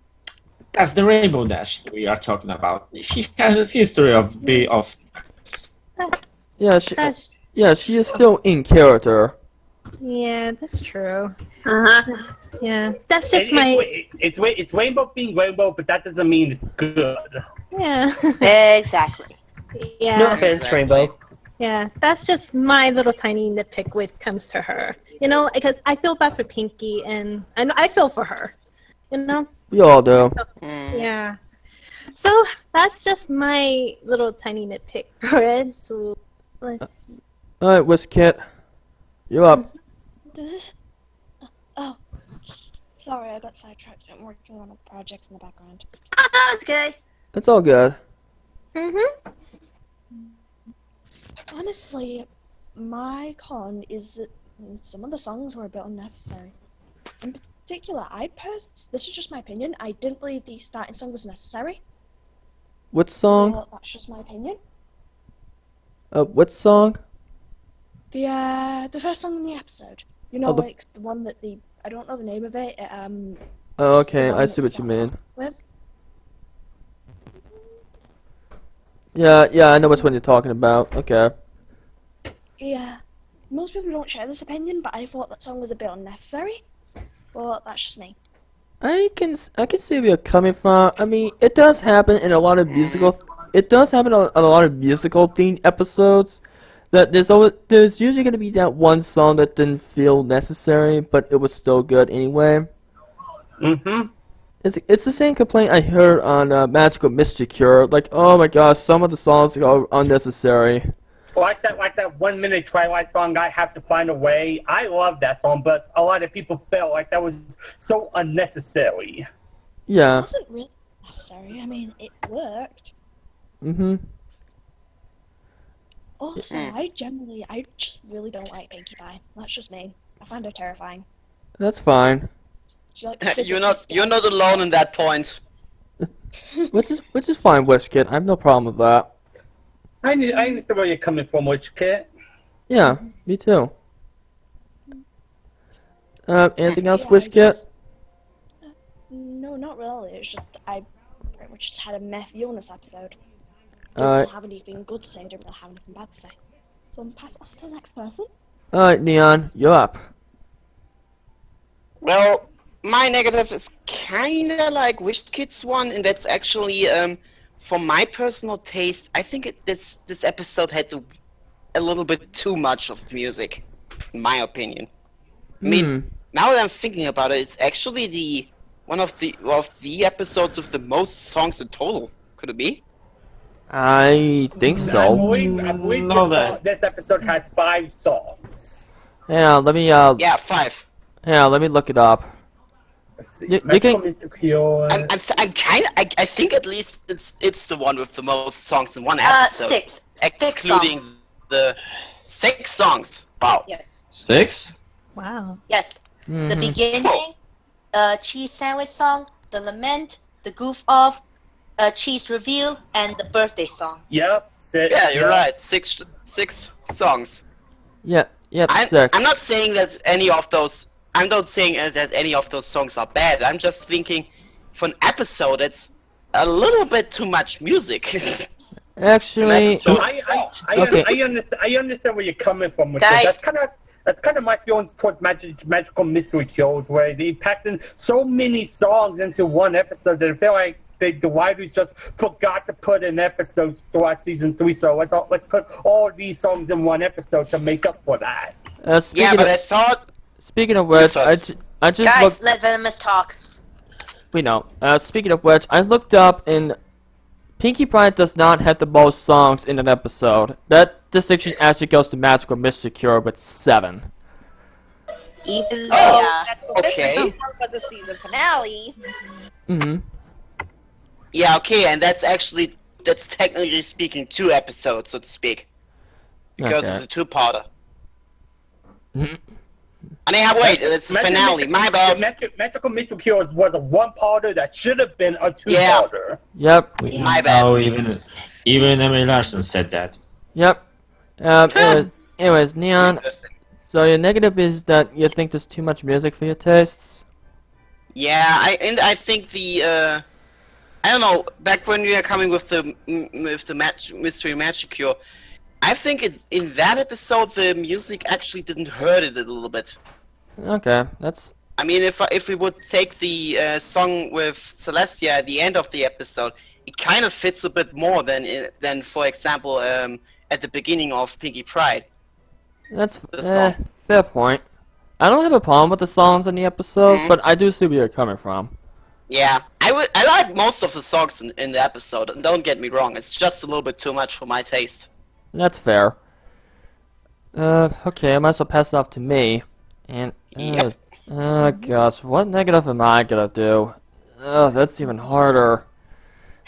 that's the Rainbow Dash we are talking about. She has a history of Yeah, she is still in character. Yeah, that's true. Uh-huh. Yeah, that's just It's Rainbow being Rainbow, but that doesn't mean it's good. Yeah. Exactly. Yeah. No offense, Rainbow. Yeah, that's just my little tiny nitpick when it comes to her. Because I feel bad for Pinkie, and I feel for her. We all do. Yeah. So that's just my little tiny nitpick for it. So let's see. Alright, WizKit, you're up. Oh, sorry, I got sidetracked. I'm working on a project in the background. It's okay. It's all good. Honestly, my con is that some of the songs were a bit unnecessary. In particular, this is just my opinion, I didn't believe the starting song was necessary. What song? But that's just my opinion. What song? The first song in the episode. You know, like the one that I don't know the name of it. Oh, it's okay, the one I that see what you starts mean. off with. Yeah, I know which one you're talking about. Okay. Yeah, most people don't share this opinion, but I thought that song was a bit unnecessary. Well, that's just me. I can see where you're coming from. I mean, it does happen in a lot of musical. It does happen on a lot of musical themed episodes. That there's usually gonna be that one song that didn't feel necessary, but it was still good anyway. Mm-hmm. It's the same complaint I heard on Magical Mystery Cure. Like, oh my gosh, some of the songs are unnecessary. Like that 1 minute Twilight song, I Have to Find a Way. I love that song, but a lot of people felt like that was so unnecessary. Yeah. It wasn't really necessary. I mean, it worked. Mm-hmm. Also, I just really don't like Pinkie Pie. That's just me. I find her terrifying. That's fine. You're not alone in that point. Which is fine, WishKid. I have no problem with that. I understand where you're coming from, WishKid. Yeah, me too. Anything else, WishKid? No, not really. It's just I pretty much just had a meh view on this episode. Alright. Didn't have anything good to say. Didn't really have anything bad to say. So I'm pass off to the next person. Alright, Neon, you're up. Well, my negative is kinda like WishKid's one, and that's actually for my personal taste. I think this episode had a little bit too much of music, in my opinion. I mean, now that I'm thinking about it, it's actually one of the episodes with the most songs in total. Could it be? I think so. I believe this episode has 5 songs. Yeah, let me Yeah, 5. Yeah, let me look it up. You can. I think at least it's the one with the most songs in one episode. 6. Excluding the 6 songs. Wow. Yes. 6? Wow. Yes. The Mhm. beginning, cheese sandwich song, the lament, the goof off, cheese reveal, and the birthday song. Yep. 6. Yeah, you're right. 6 songs. Yeah, 6. I'm not saying that any of those. I'm not saying that any of those songs are bad. I'm just thinking, for an episode, it's a little bit too much music. Actually, I understand where you're coming from with Guys. this. That's kind of my feelings towards Magical Mystery Cures, where they packed in so many songs into one episode that I feel like the writers just forgot to put in episodes throughout season 3. So let's put all these songs in one episode to make up for that. Yeah, but I thought. Speaking of which, I just Guys, looked. let Venomous talk. We know. Speaking of which, I looked up and Pinkie Pie does not have the most songs in an episode. That distinction actually goes to Magical Mystery Cure with 7. Even Oh, though okay. this was a season finale. Mm-hmm. Yeah, okay, and that's technically speaking 2 episodes, so to speak, because Okay. it's a 2-parter. Mhm. I mean, wait, it's the finale. My bad. Magical Mystery Cures was a 1-parter that should have been a 2-parter. Yep. My bad. Oh, even Emily Larson said that. Yep. Anyways, Neon. So your negative is that you think there's too much music for your tastes. Yeah, I think I don't know. Back when we were coming with the Mystery Magic Cure, I think in that episode the music actually didn't hurt it a little bit. Okay, that's. I mean, if we would take the song with Celestia at the end of the episode, it kind of fits a bit more than for example at the beginning of Pinkie Pride. That's fair point. I don't have a problem with the songs in the episode, but I do see where you're coming from. Yeah, I like most of the songs in the episode, and don't get me wrong, it's just a little bit too much for my taste. That's fair. Okay, I might as well pass it off to me. And Yep. gosh, what negative am I gonna do? That's even harder.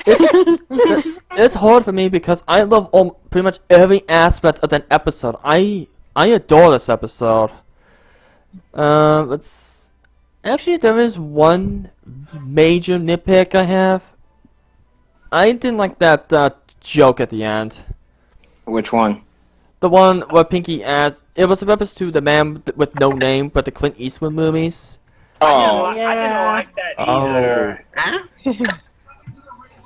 It's hard for me because I love pretty much every aspect of that episode. I adore this episode. It's actually there is one major nitpick I have. I didn't like that joke at the end. Which one? The one where Pinkie asked. It was a reference to the man with no name, but the Clint Eastwood movies. Oh, I didn't like that either.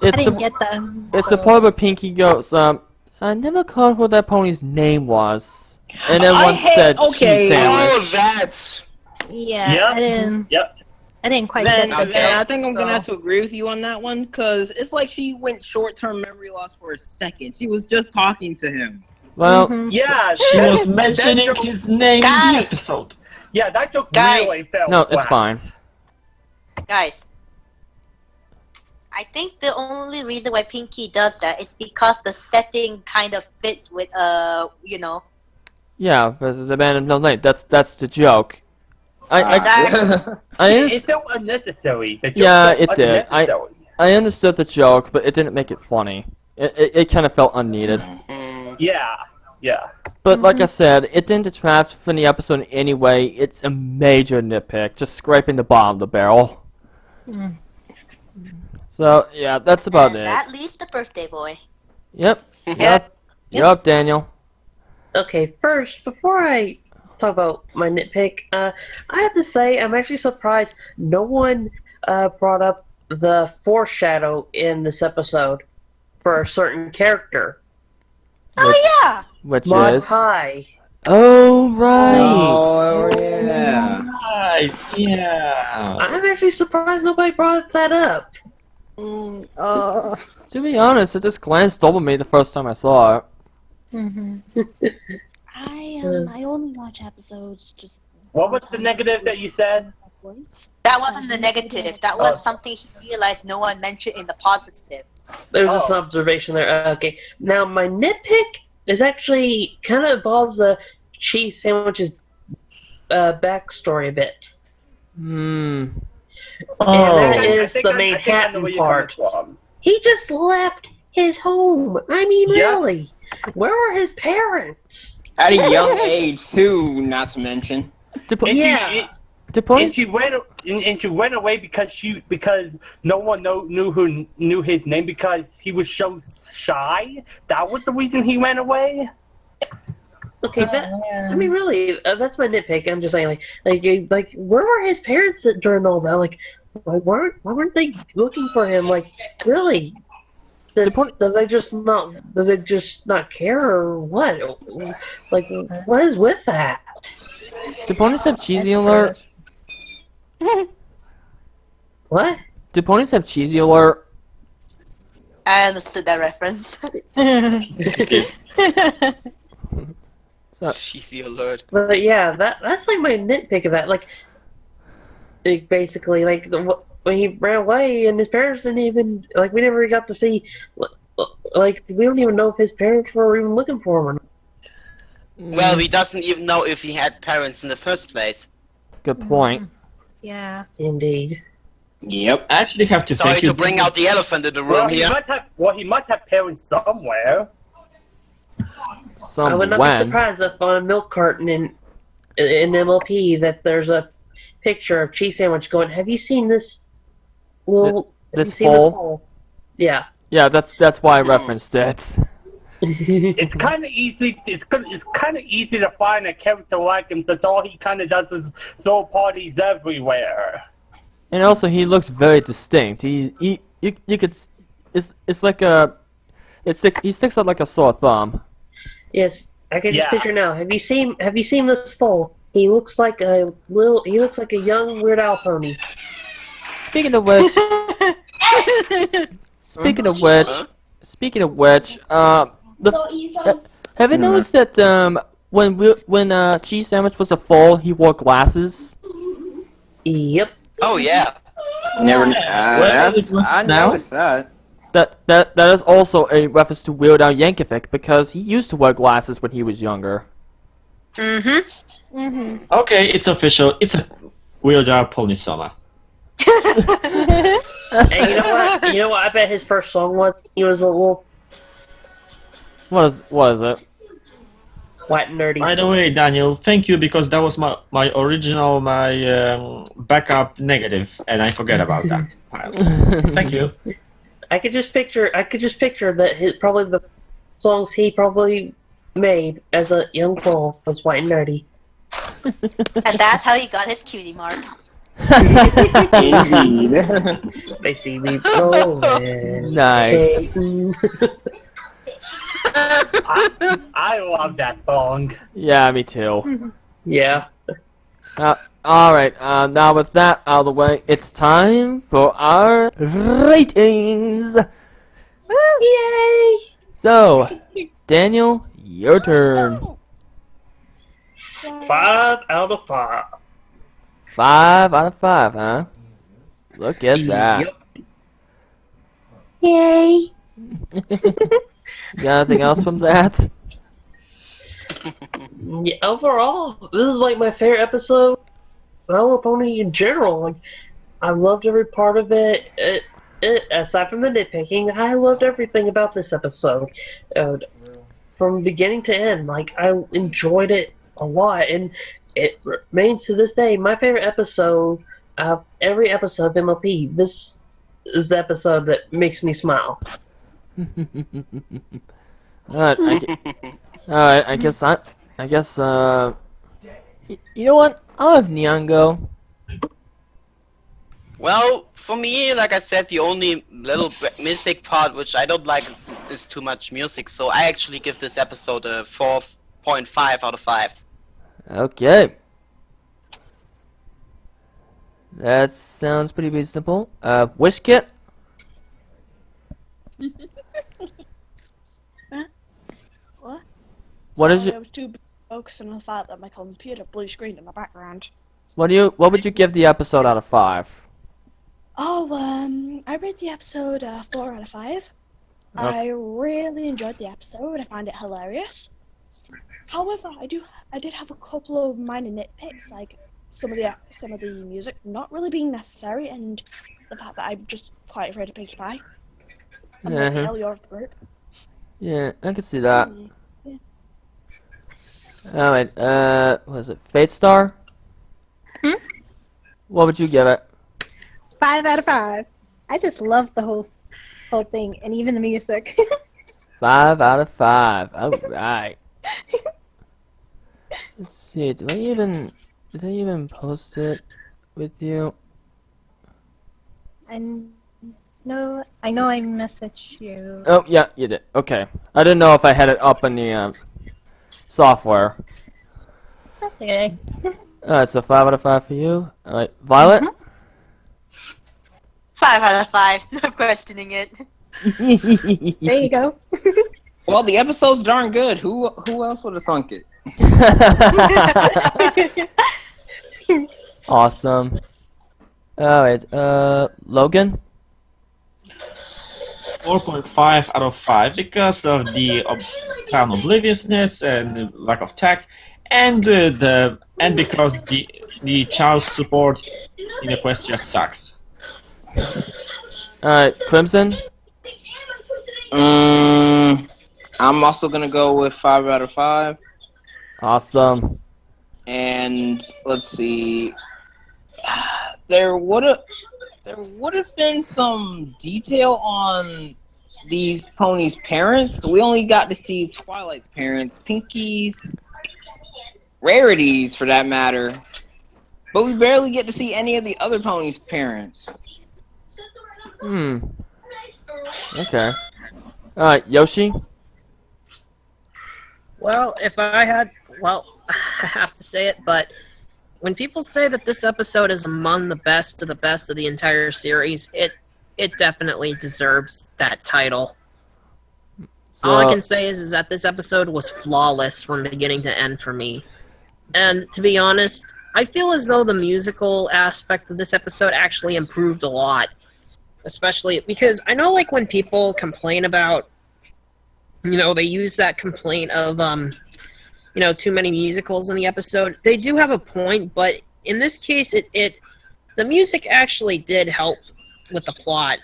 It's didn't get that. It's the part where Pinkie goes, I never caught what that pony's name was. And then one said cheese sandwich. Oh, that's... Yeah, Yep. I didn't quite Then, get that. then I think I'm gonna have to agree with you on that one because it's like she went short-term memory loss for a second. She was just talking to him. Well, Yeah, She that- was that mentioning joke- his name in the episode. Yeah, that joke Guys. really felt no, it's flat. fine. Guys, I think the only reason why Pinkie does that is because the setting kind of fits with, you know. Yeah, but the man in no name. That's the joke. I It understand. felt unnecessary. The joke Yeah, felt it did. unnecessary. I understood the joke, but it didn't make it funny. It kind of felt unneeded. Yeah. But like I said, it didn't detract from the episode in any way. It's a major nitpick, just scraping the bottom of the barrel. So yeah, that's about And it. that leaves the birthday boy. Yep. You're up, Daniel. Okay, first, before I talk about my nitpick, I have to say I'm actually surprised no one brought up the foreshadow in this episode for a certain character. Oh yeah. Which Mod is? Pie. Oh right. Oh, yeah. Right, yeah. I'm actually surprised nobody brought that up. To be honest, it just glanced over me the first time I saw it. I only watch episodes just. What was the negative that you said? That wasn't the negative. That was something he realized no one mentioned in the positive. There's just an observation there. Okay, now my nitpick is actually kind of involves the cheese sandwich's backstory a bit. Hmm. And that is the I know where Manhattan you're part. coming from. He just left his home. I mean, Yeah. really? Where are his parents? At a young age, too, not to mention. And Yeah. and she went away because no one knew his name because he was so shy. That was the reason he went away. Okay, I mean, really, that's my nitpick. I'm just saying, like, where were his parents during all that? Like, why weren't they looking for him? Like, really? Did they just not care or what? Like, what is with that? Do ponies have cheesy alert? What? Do ponies have cheesy alert? I understood that reference. So, Cheesy alert. But yeah, that's like my nitpick of that. Like basically, like when he ran away and his parents didn't even we never got to see. Like we don't even know if his parents were even looking for him. Or not. Well, he doesn't even know if he had parents in the first place. good point. Yeah. Indeed. Yep. I actually have to Sorry thank you. to bring out the elephant in the room Well, here. he must have parents somewhere. I would not be surprised if on a milk carton in MLP that there's a picture of cheese sandwich going. Have you seen this? Well, This foal? Yeah. Yeah, that's why I referenced it. It's kind of easy. It's kind of easy to find a character like him, since all he kind of does is throw parties everywhere. And also, he looks very distinct. You could, it's like he sticks out like a sore thumb. Yes, I can just Yeah. picture now. Have you seen this foal? He looks like a young Weird Al pony. Speaking of which, speaking of which, have you noticed that when Cheese Sandwich was a foal, he wore glasses? Yep. Oh yeah. Never. I noticed that. That is also a reference to Weird Al Yankovic because he used to wear glasses when he was younger. Okay, it's official. It's a Weird Al Pony Summer. And you know what? You know what I bet his first song was? He was a little What is it? white and nerdy. By the way, Daniel, thank you because that was my original backup negative, and I forget about that. Thank you. I could just picture that probably the songs he probably made as a young fool was white and nerdy. And that's how he got his cutie mark. Indeed. They see me rolling. Nice. I love that song. Yeah, me too. Yeah. Alright, now with that out of the way, it's time for our ratings! Yay! So, Daniel, your turn. 5 out of 5. 5 out of 5, huh? Look at that. Yep. Yay! Got anything else from that? Yeah, overall, this is like my favorite episode. My Little Pony in general. Like, I loved every part of it. Aside from the nitpicking, I loved everything about this episode. From beginning to end, like, I enjoyed it a lot, and it remains to this day my favorite episode of every episode of MLP. This is the episode that makes me smile. Alright, I guess, you know what? I'll have Neon go. Well, for me, like I said, the only little mystic part which I don't like is too much music, so I actually give this episode a 4.5 out of 5. Okay. That sounds pretty reasonable. Wish Kit? What? What is Sorry, it? I was too busy focusing on the fact that my computer blue screened in the background. What would you give the episode out of 5? Oh, I rated the episode 4 out of 5. Okay. I really enjoyed the episode. I found it hilarious. However, I did have a couple of minor nitpicks, like some of the music not really being necessary, and the fact that I'm just quite afraid of Pinkie Pie. I'm like the hell you're of the group. Yeah, I can see that. Yeah. Alright, what is it? Fate Star? What would you give it? 5 out of 5. I just love the whole thing, and even the music. 5 out of 5. Alright. Let's see, did I even post it with you? I know I messaged you. Oh, yeah, you did. Okay. I didn't know if I had it up in the software. That's okay. Alright, so 5 out of 5 for you. Alright, Violet? 5 out of 5. No questioning it. There you go. Well, the episode's darn good. Who else would have thunk it? Awesome. Alright, Logan? 4.5 out of 5 because of the town obliviousness and the lack of tact, and because the child support in Equestria sucks. Alright, Crimson? I'm also gonna go with 5 out of 5. Awesome. And let's see, there would have been some detail on these ponies' parents. We only got to see Twilight's parents, Pinkie's, Rarity's for that matter, but we barely get to see any of the other ponies' parents. Okay. Alright, Yoshi? Well, if I had, I have to say it, but when people say that this episode is among the best of the entire series, it definitely deserves that title. So, All I can say is that this episode was flawless from beginning to end for me. And to be honest, I feel as though the musical aspect of this episode actually improved a lot. Especially because I know, like, when people complain about, they use that complaint of, too many musicals in the episode. They do have a point, but in this case, the music actually did help with the plot.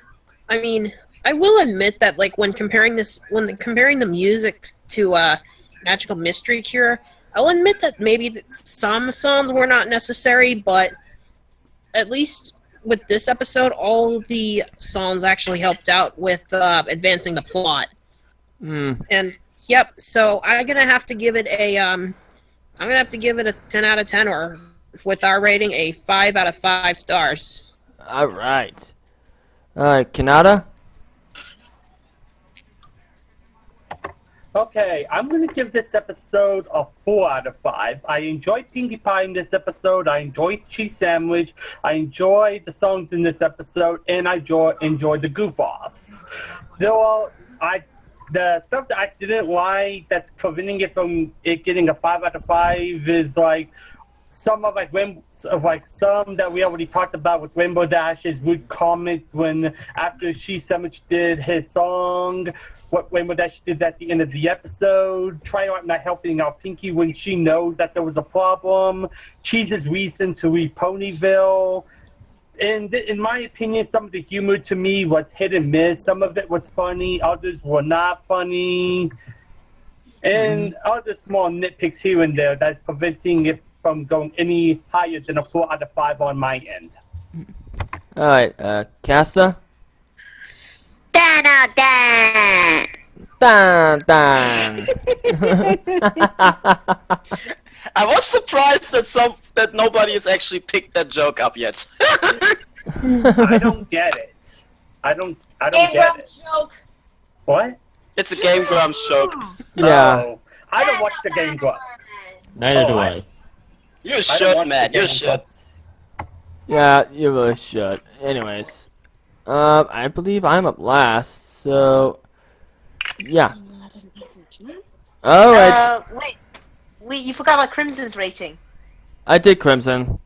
I mean, I will admit that, like, when comparing the music to Magical Mystery Cure, I'll admit that maybe some songs were not necessary, but at least with this episode, all the songs actually helped out with advancing the plot. And yep, so I'm gonna have to give it a 10 out of 10, or with our rating, a 5 out of 5 stars. All right. Kanata? Okay, I'm going to give this episode a 4 out of 5. I enjoyed Pinkie Pie in this episode. I enjoyed Cheese Sandwich. I enjoyed the songs in this episode, and I enjoyed the goof off. Though the stuff that I didn't like that's preventing it from it getting a 5 out of 5 is like some of some that we already talked about with Rainbow Dash's rude comment when after Cheese Sandwich did his song, what Rainbow Dash did at the end of the episode, Triarch not helping out Pinkie when she knows that there was a problem, Cheese's reason to leave Ponyville. And in my opinion, some of the humor to me was hit and miss. Some of it was funny, others were not funny. And other small nitpicks here and there that's preventing it from going any higher than a 4 out of 5 on my end. Alright, Casta? 10 out of 10! Dun. I was surprised that nobody has actually picked that joke up yet. I don't get it. I don't Game get it. Grumps joke. What? It's a Game Grumps joke. Yeah. Oh, I don't watch the Game Grumps. Neither do I. You should, Matt. You should. Yeah, you really should. Anyways, I believe I'm up last, so yeah. Alright. Wait, you forgot about Crimson's rating. I did Crimson.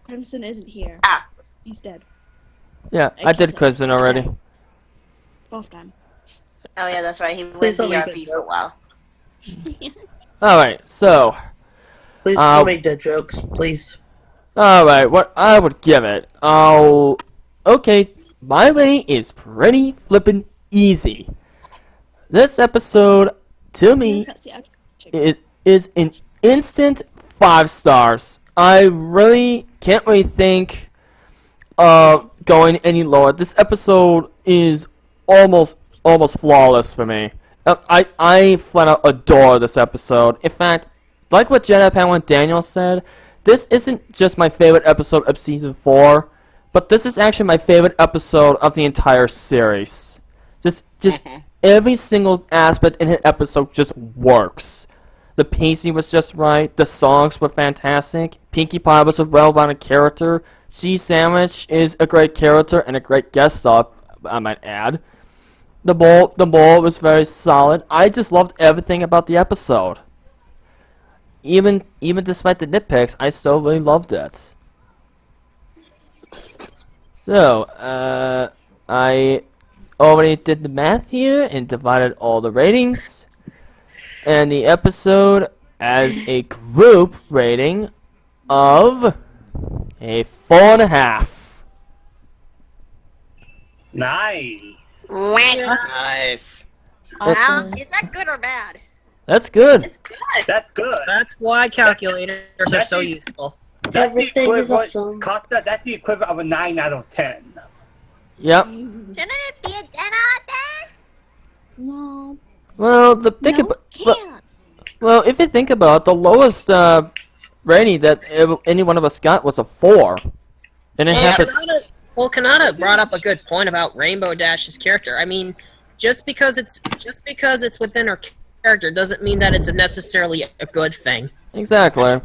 Crimson isn't here. Ah. He's dead. Yeah, I did Crimson already. Both time. Oh yeah, that's right. He went Please don't make BRB that for a while. Alright, so Please don't make that jokes, please. alright, what I would give it. Okay, my rating is pretty flippin' easy. This episode, to me, is an instant 5 stars. I really can't really think of going any lower. This episode is almost flawless for me. I flat out adore this episode. In fact, like what Jenna Pan and Daniel said, this isn't just my favorite episode of season 4, but this is actually my favorite episode of the entire series. Just every single aspect in an episode just works. The pacing was just right. The songs were fantastic. Pinkie Pie was a well-rounded character. Cheese Sandwich is a great character and a great guest star, I might add. The bowl was very solid. I just loved everything about the episode. Even despite the nitpicks, I still really loved it. So, I already did the math here and divided all the ratings. And the episode as a group rating of a 4.5. Nice. Nice. Now, is that good or bad? That's good. It's good. That's good. That's why calculators are so useful. That's the Everything is equivalent, awesome. Costa, that's the equivalent of a 9 out of 10. Yep. Shouldn't it be a 10 out of 10? No. Well, well, if you think about it, the lowest rating that any one of us got was a 4. And it happened. Kanata brought up a good point about Rainbow Dash's character. I mean, just because it's within her character doesn't mean that it's necessarily a good thing. Exactly.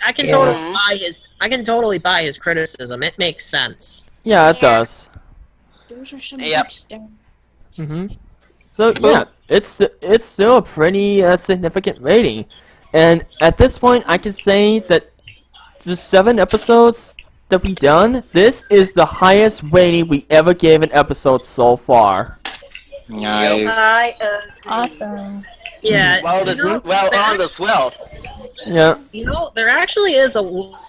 I can totally buy his criticism. It makes sense. Yeah, it does. Those are some Yep. good stuff. So yeah, it's still a pretty significant rating, and at this point, I can say that the 7 episodes that we done, this is the highest rating we ever gave an episode so far. Nice. I agree. Awesome. Yeah. Well, on as well. Yeah. You know, there actually is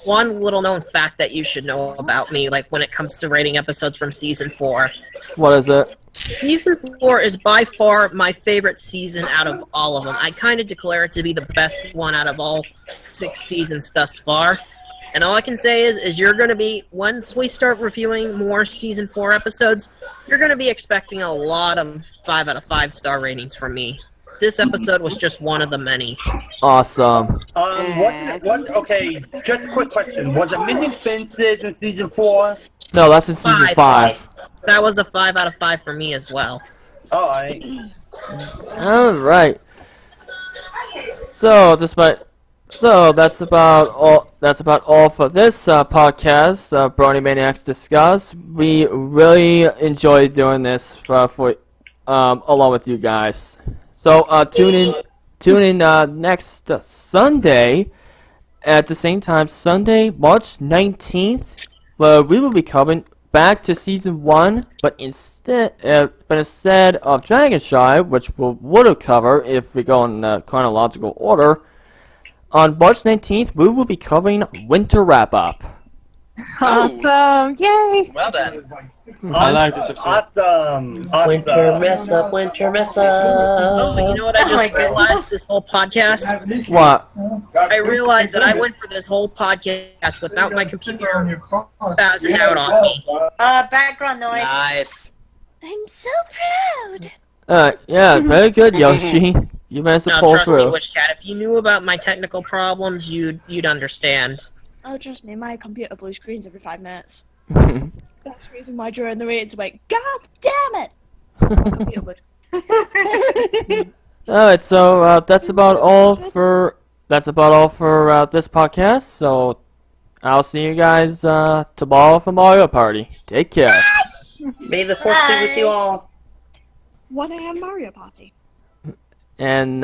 one little known fact that you should know about me, like when it comes to rating episodes from season 4. What is it? Season 4 is by far my favorite season out of all of them. I kind of declare it to be the best one out of all 6 seasons thus far. And all I can say is you're going to be, once we start reviewing more season 4 episodes, you're going to be expecting a lot of 5 out of 5 star ratings from me. This episode was just one of the many. Awesome. Okay, just a quick question. Was it Minion Fences in season 4? No, that's in season 5. That was a 5 out of 5 for me as well. Alright. Alright. So that's about all. That's about all for this podcast. Bronimaniacs discuss. We really enjoyed doing this for along with you guys. So tune in next Sunday at the same time, Sunday, March 19th, where we will be coming back to season 1, but instead of Dragonshy, which we would have covered if we go in chronological order, on March 19th we will be covering Winter Wrap Up. Awesome! Yay! Well then. I like this episode. Awesome. Winter mess up, winter mess up. Oh, you know what I just realized this whole podcast? What? I realized that I went for this whole podcast without my computer spazzing out on me. Background noise. Nice. I'm so proud. Yeah, very good, Yoshi. You managed to Now, pull trust me, through. Witchcat, if you knew about my technical problems, you'd understand. Oh, trust me, my computer blue screens every 5 minutes. That's the reason why during the ratings I'm like, God damn it! Computer would. Alright, so that's about all for this podcast. So I'll see you guys tomorrow for Mario Party. Take care. May the force be with you all. 1 a.m. Mario Party. And